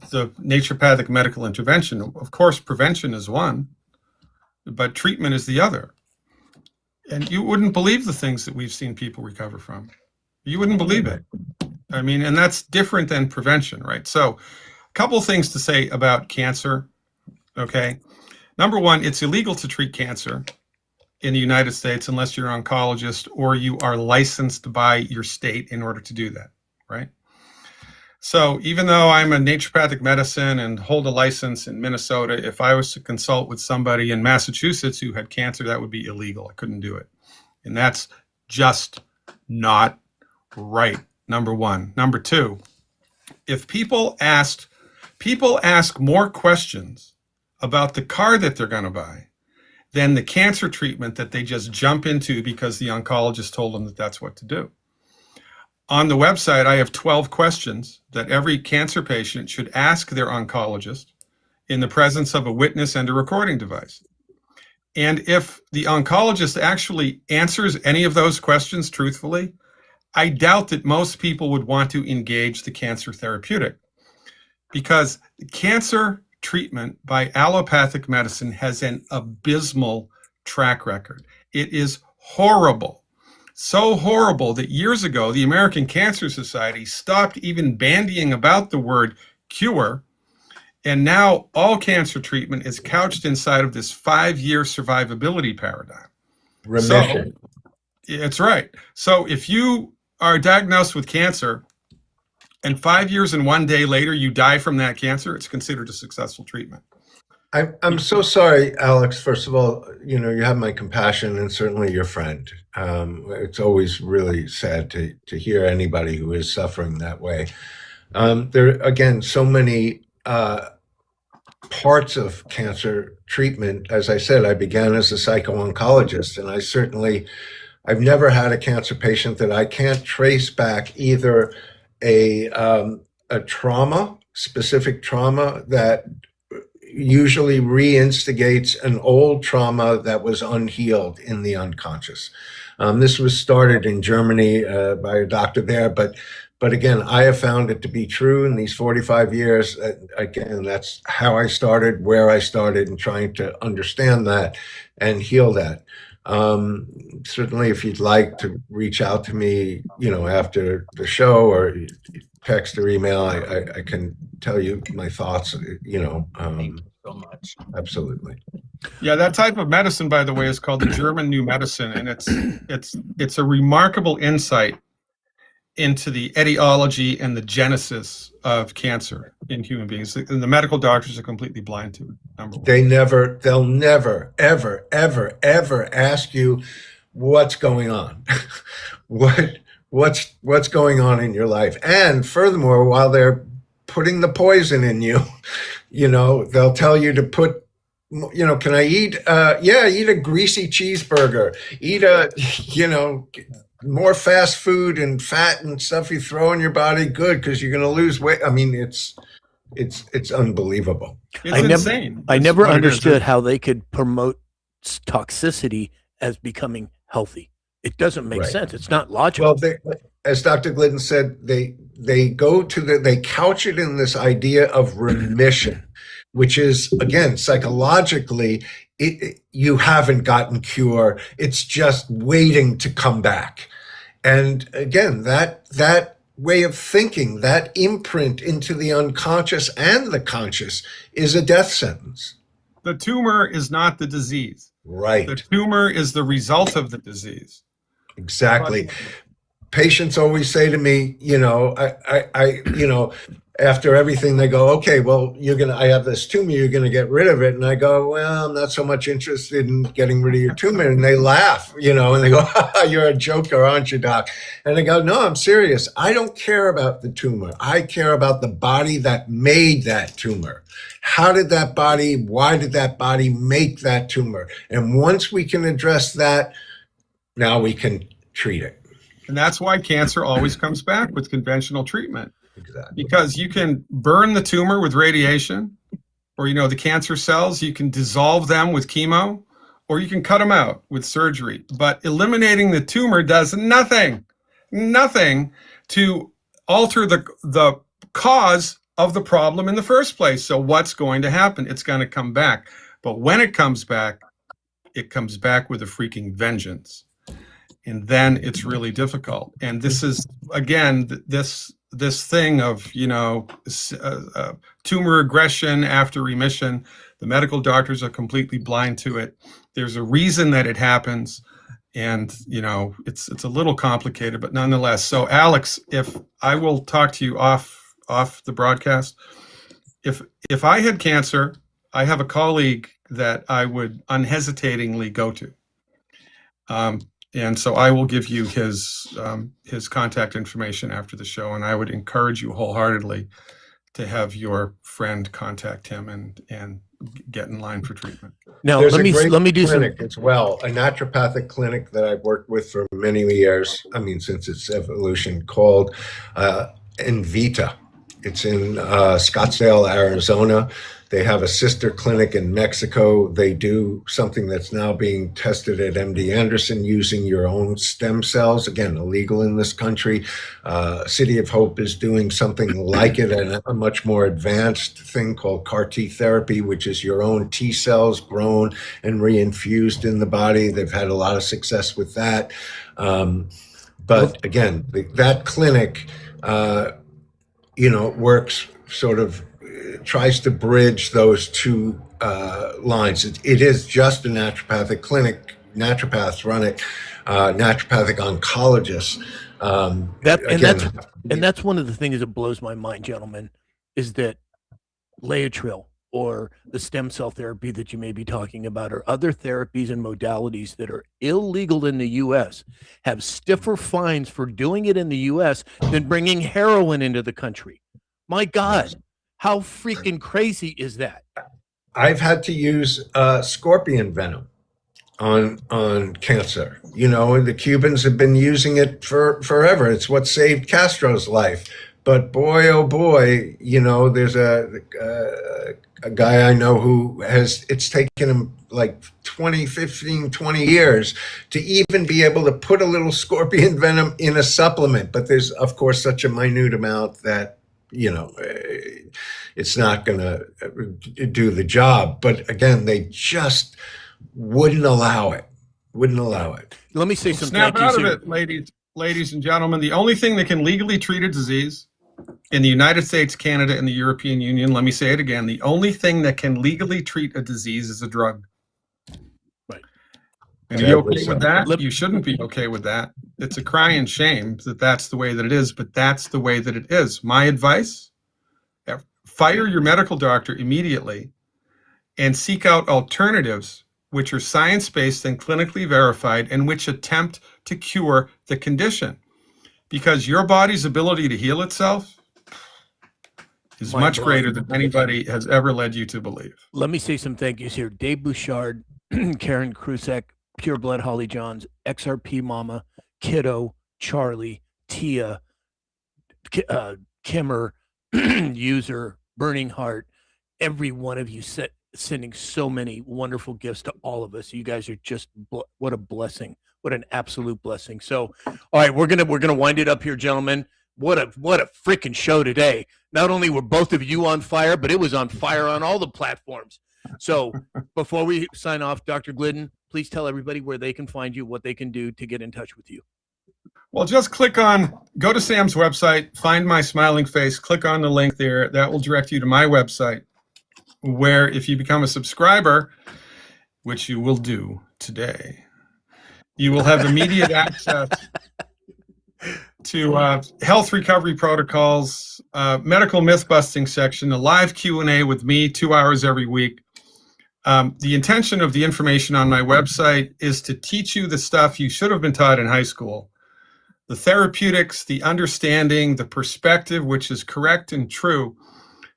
the naturopathic medical intervention. Of course, prevention is one, but treatment is the other. And you wouldn't believe the things that we've seen people recover from. You wouldn't believe it. I mean, and that's different than prevention, right? So, couple of things to say about cancer, okay? Number one, it's illegal to treat cancer in the United States unless you're an oncologist or you are licensed by your state in order to do that, right? So even though I'm a naturopathic medicine and hold a license in Minnesota, if I was to consult with somebody in Massachusetts who had cancer, that would be illegal. I couldn't do it. And that's just not right, number one. Number two, if people ask more questions about the car that they're going to buy than the cancer treatment that they just jump into because the oncologist told them that that's what to do. On the website, I have 12 questions that every cancer patient should ask their oncologist in the presence of a witness and a recording device. And if the oncologist actually answers any of those questions truthfully, I doubt that most people would want to engage the cancer therapeutic, because cancer treatment by allopathic medicine has an abysmal track record. It is horrible. So horrible that years ago, the American Cancer Society stopped even bandying about the word cure. And now all cancer treatment is couched inside of this 5-year survivability paradigm. Remission. So, it's right. So if you are diagnosed with cancer and 5 years and 1 day later you die from that cancer, it's considered a successful treatment. I'm so sorry, Alex. First of all, you have my compassion and certainly your friend. It's always really sad to hear anybody who is suffering that way. There are, again, so many parts of cancer treatment. As I said, I began as a psycho-oncologist, and I've never had a cancer patient that I can't trace back either a trauma, specific trauma that usually reinstigates an old trauma that was unhealed in the unconscious. This was started in Germany by a doctor there, but again, I have found it to be true in these 45 years. Again, that's how I started, where I started, and trying to understand that and heal that. Certainly, if you'd like to reach out to me, after the show, or text or email, I can tell you my thoughts. Thank you so much. Absolutely. Yeah, that type of medicine, by the way, is called the German New Medicine, and it's a remarkable insight into the etiology and the genesis of cancer in human beings. And the medical doctors are completely blind to it. Number one. They'll never, ever, ever, ever ask you what's going on, what's going on in your life. And furthermore, while they're putting the poison in you, they'll tell you to put, can I eat? Eat a greasy cheeseburger, eat more fast food and fat and stuff you throw in your body. Good, because you're going to lose weight. I mean, it's unbelievable. It's insane. I It's never what it is. understood how they could promote toxicity as becoming healthy. It doesn't make Right. sense. It's not logical. Well, as Dr. Glidden said, they go to they couch it in this idea of remission, which is, again, psychologically, you haven't gotten cure. It's just waiting to come back. And again, that way of thinking, that imprint into the unconscious and the conscious, is a death sentence. The tumor is not the disease. Right. The tumor is the result of the disease. Exactly. Patients always say to me, after everything, they go, okay, well, I have this tumor, you're going to get rid of it. And I go, well, I'm not so much interested in getting rid of your tumor. And they laugh, and they go, you're a joker, aren't you, doc? And I go, no, I'm serious. I don't care about the tumor. I care about the body that made that tumor. Why did that body make that tumor? And once we can address that, now we can treat it. And that's why cancer always comes back with conventional treatment. Exactly. Because you can burn the tumor with radiation, or, the cancer cells, you can dissolve them with chemo, or you can cut them out with surgery. But eliminating the tumor does nothing to alter the cause of the problem in the first place. So what's going to happen? It's going to come back. But when it comes back with a freaking vengeance. And then it's really difficult. And this is, again, this thing of, tumor aggression after remission. The medical doctors are completely blind to it. There's a reason that it happens. And, it's a little complicated, but nonetheless. So Alex, if I will talk to you off the broadcast, if I had cancer, I have a colleague that I would unhesitatingly go to. And so I will give you his contact information after the show, and I would encourage you wholeheartedly to have your friend contact him and get in line for treatment. Now, There's let me do some. clinic as well, a naturopathic clinic that I've worked with for many years. I mean, since its evolution, called Invita. It's in Scottsdale, Arizona. They have a sister clinic in Mexico. They do something that's now being tested at MD Anderson using your own stem cells. Again, illegal in this country. City of Hope is doing something like it, and a much more advanced thing called CAR T therapy, which is your own T cells grown and reinfused in the body. They've had a lot of success with that. But again, that clinic, works sort of, tries to bridge those two lines. It is just a naturopathic clinic. Naturopaths run it, naturopathic oncologists. That's one of the things that blows my mind, gentlemen, is that Laetrile or the stem cell therapy that you may be talking about, or other therapies and modalities that are illegal in the U.S., have stiffer fines for doing it in the U.S. than bringing heroin into the country. My God, how freaking crazy is that? I've had to use scorpion venom on cancer. And the Cubans have been using it for forever. It's what saved Castro's life. But boy, oh boy, there's a guy I know who it's taken him like 20 years to even be able to put a little scorpion venom in a supplement. But there's, of course, such a minute amount that, it's not going to do the job. But again, they just wouldn't allow it. Let me say some Snap thank out yous of here. it, ladies and gentlemen. The only thing that can legally treat a disease in the United States, Canada, and the European Union, let me say it again, the only thing that can legally treat a disease is a drug. Right. And are you okay with that? You shouldn't be okay with that. It's a crying shame that that's the way that it is, but that's the way that it is. My advice, fire your medical doctor immediately and seek out alternatives which are science-based and clinically verified and which attempt to cure the condition. Because your body's ability to heal itself is much greater than anybody has ever led you to believe. Let me say some thank yous here. Dave Bouchard, Karen Krusek, Pure Blood Holly Johns, XRP Mama, Kiddo, Charlie, Tia, Kimmer, User, Burning Heart, every one of you sending so many wonderful gifts to all of us. You guys are just what a blessing. What an absolute blessing. So, all right, we're gonna wind it up here, gentlemen. What a freaking show today. Not only were both of you on fire, but it was on fire on all the platforms. So before we sign off, Dr. Glidden, please tell everybody where they can find you, what they can do to get in touch with you. Well, just go to Sam's website, find my smiling face, click on the link there. That will direct you to my website, where if you become a subscriber, which you will do today, you will have immediate access to health recovery protocols, medical myth busting section, a live Q&A with me 2 hours every week. The intention of the information on my website is to teach you the stuff you should have been taught in high school. The therapeutics, the understanding, the perspective, which is correct and true,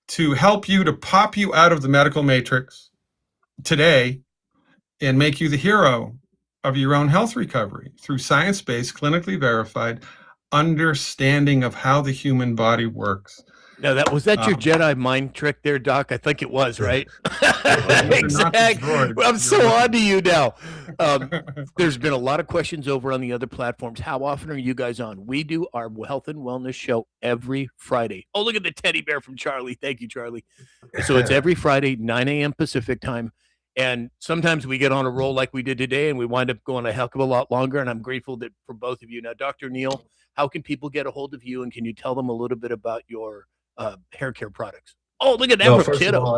to help you to pop you out of the medical matrix today and make you the hero of your own health recovery through science-based, clinically verified understanding of how the human body works. Now, was that your Jedi mind trick there, Doc? I think it was, right? Exactly. I'm so on to you now. There's been a lot of questions over on the other platforms. How often are you guys on? We do our health and wellness show every Friday. Oh, look at the teddy bear from Charlie. Thank you, Charlie. So it's every Friday, 9 a.m. Pacific time. And sometimes we get on a roll like we did today, and we wind up going a heck of a lot longer. And I'm grateful that for both of you. Now, Dr. Neil, how can people get a hold of you? And can you tell them a little bit about your hair care products? Oh, look at that. No, from first Kiddo. of all,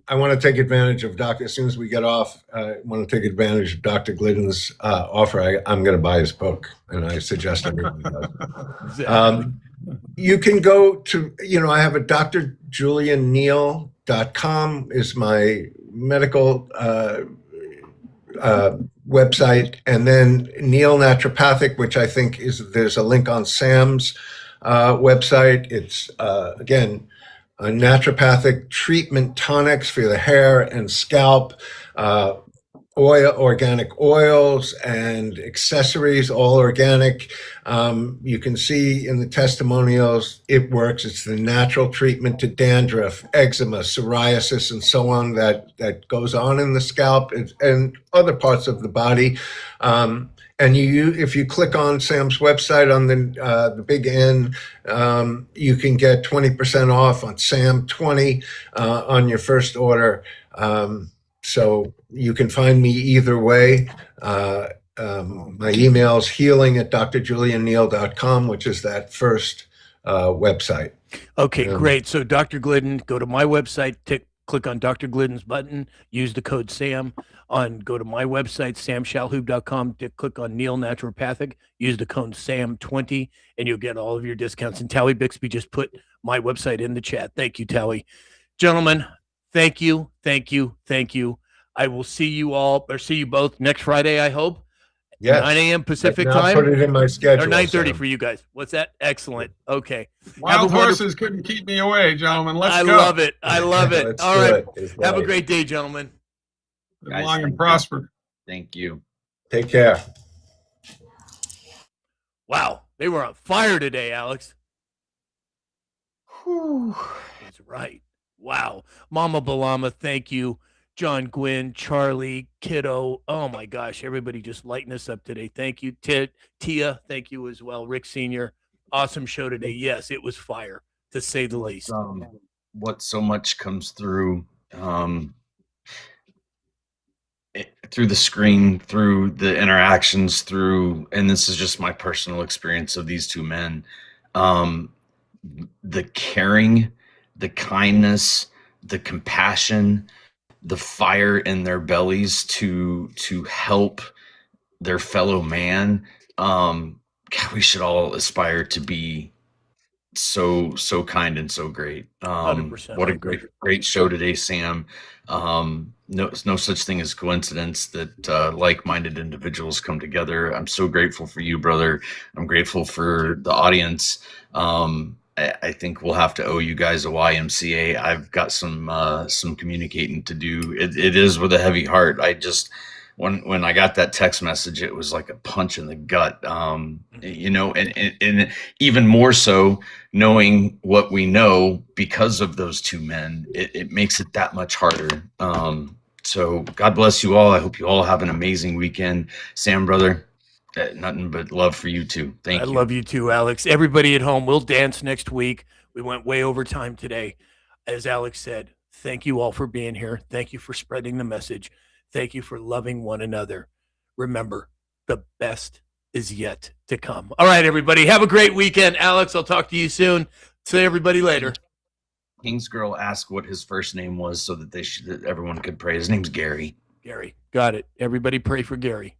I want to take advantage of Doctor. As soon as we get off, I want to take advantage of Dr. Glidden's offer. I'm going to buy his book, and I suggest everyone does. Exactly. You can go to, I have a drjulianneal.com is my medical website, and then Neil Naturopathic, which I think there's a link on Sam's website. It's again, a naturopathic treatment tonics for the hair and scalp, organic oils and accessories, all organic. You can see in the testimonials, it works. It's the natural treatment to dandruff, eczema, psoriasis, and so on that goes on in the scalp and other parts of the body. And if you click on Sam's website on the big N, you can get 20% off on Sam 20 on your first order. So you can find me either way. My email is healing@drjulianneal.com, which is that first website. Okay, great. So Dr. Glidden, go to my website, click on Dr. Glidden's button, use the code SAM. Go to my website, samshalhoub.com, click on Neil Naturopathic, use the code SAM20, and you'll get all of your discounts. And Tally Bixby just put my website in the chat. Thank you, Tally. Gentlemen, thank you, thank you, thank you. I will see you both next Friday, I hope. Yes. 9 a.m. Pacific Now time. put it in my schedule. Or 9:30 Sam. for you guys. What's that? Excellent. Okay. Wild horses couldn't keep me away, gentlemen. Let's go. I love it. I love it. Let's All do right. it. Have a great day, gentlemen. Live Guys, long thank and you. prosper. Thank you. Take care. Wow. They were on fire today, Alex. That's right. Wow. Mama Balama, thank you. John Gwynn, Charlie, Kiddo. Oh my gosh. Everybody just lighting us up today. Thank you. Tia, thank you as well. Rick Sr. Awesome show today. Yes, it was fire, to say the least. What so much comes through through the screen, through the interactions, and this is just my personal experience of these two men, the caring, the kindness, the compassion, the fire in their bellies to help their fellow man. God, we should all aspire to be so kind and so great. 100%. What a great show today, Sam. No such thing as coincidence that like-minded individuals come together. I'm so grateful for you, brother. I'm grateful for the audience. I think we'll have to owe you guys a YMCA. I've got some communicating to do. It is with a heavy heart. When I got that text message, it was like a punch in the gut. And even more so knowing what we know because of those two men, it makes it that much harder. So God bless you all. I hope you all have an amazing weekend. Sam, brother, nothing but love for you too. Thank you. I love you too, Alex. Everybody at home, we'll dance next week. We went way over time today. As Alex said, thank you all for being here. Thank you for spreading the message. Thank you for loving one another. Remember, the best is yet to come. All right, everybody. Have a great weekend. Alex, I'll talk to you soon. See everybody later. King's girl asked what his first name was so that everyone could pray. His name's Gary. Gary. Got it. Everybody pray for Gary.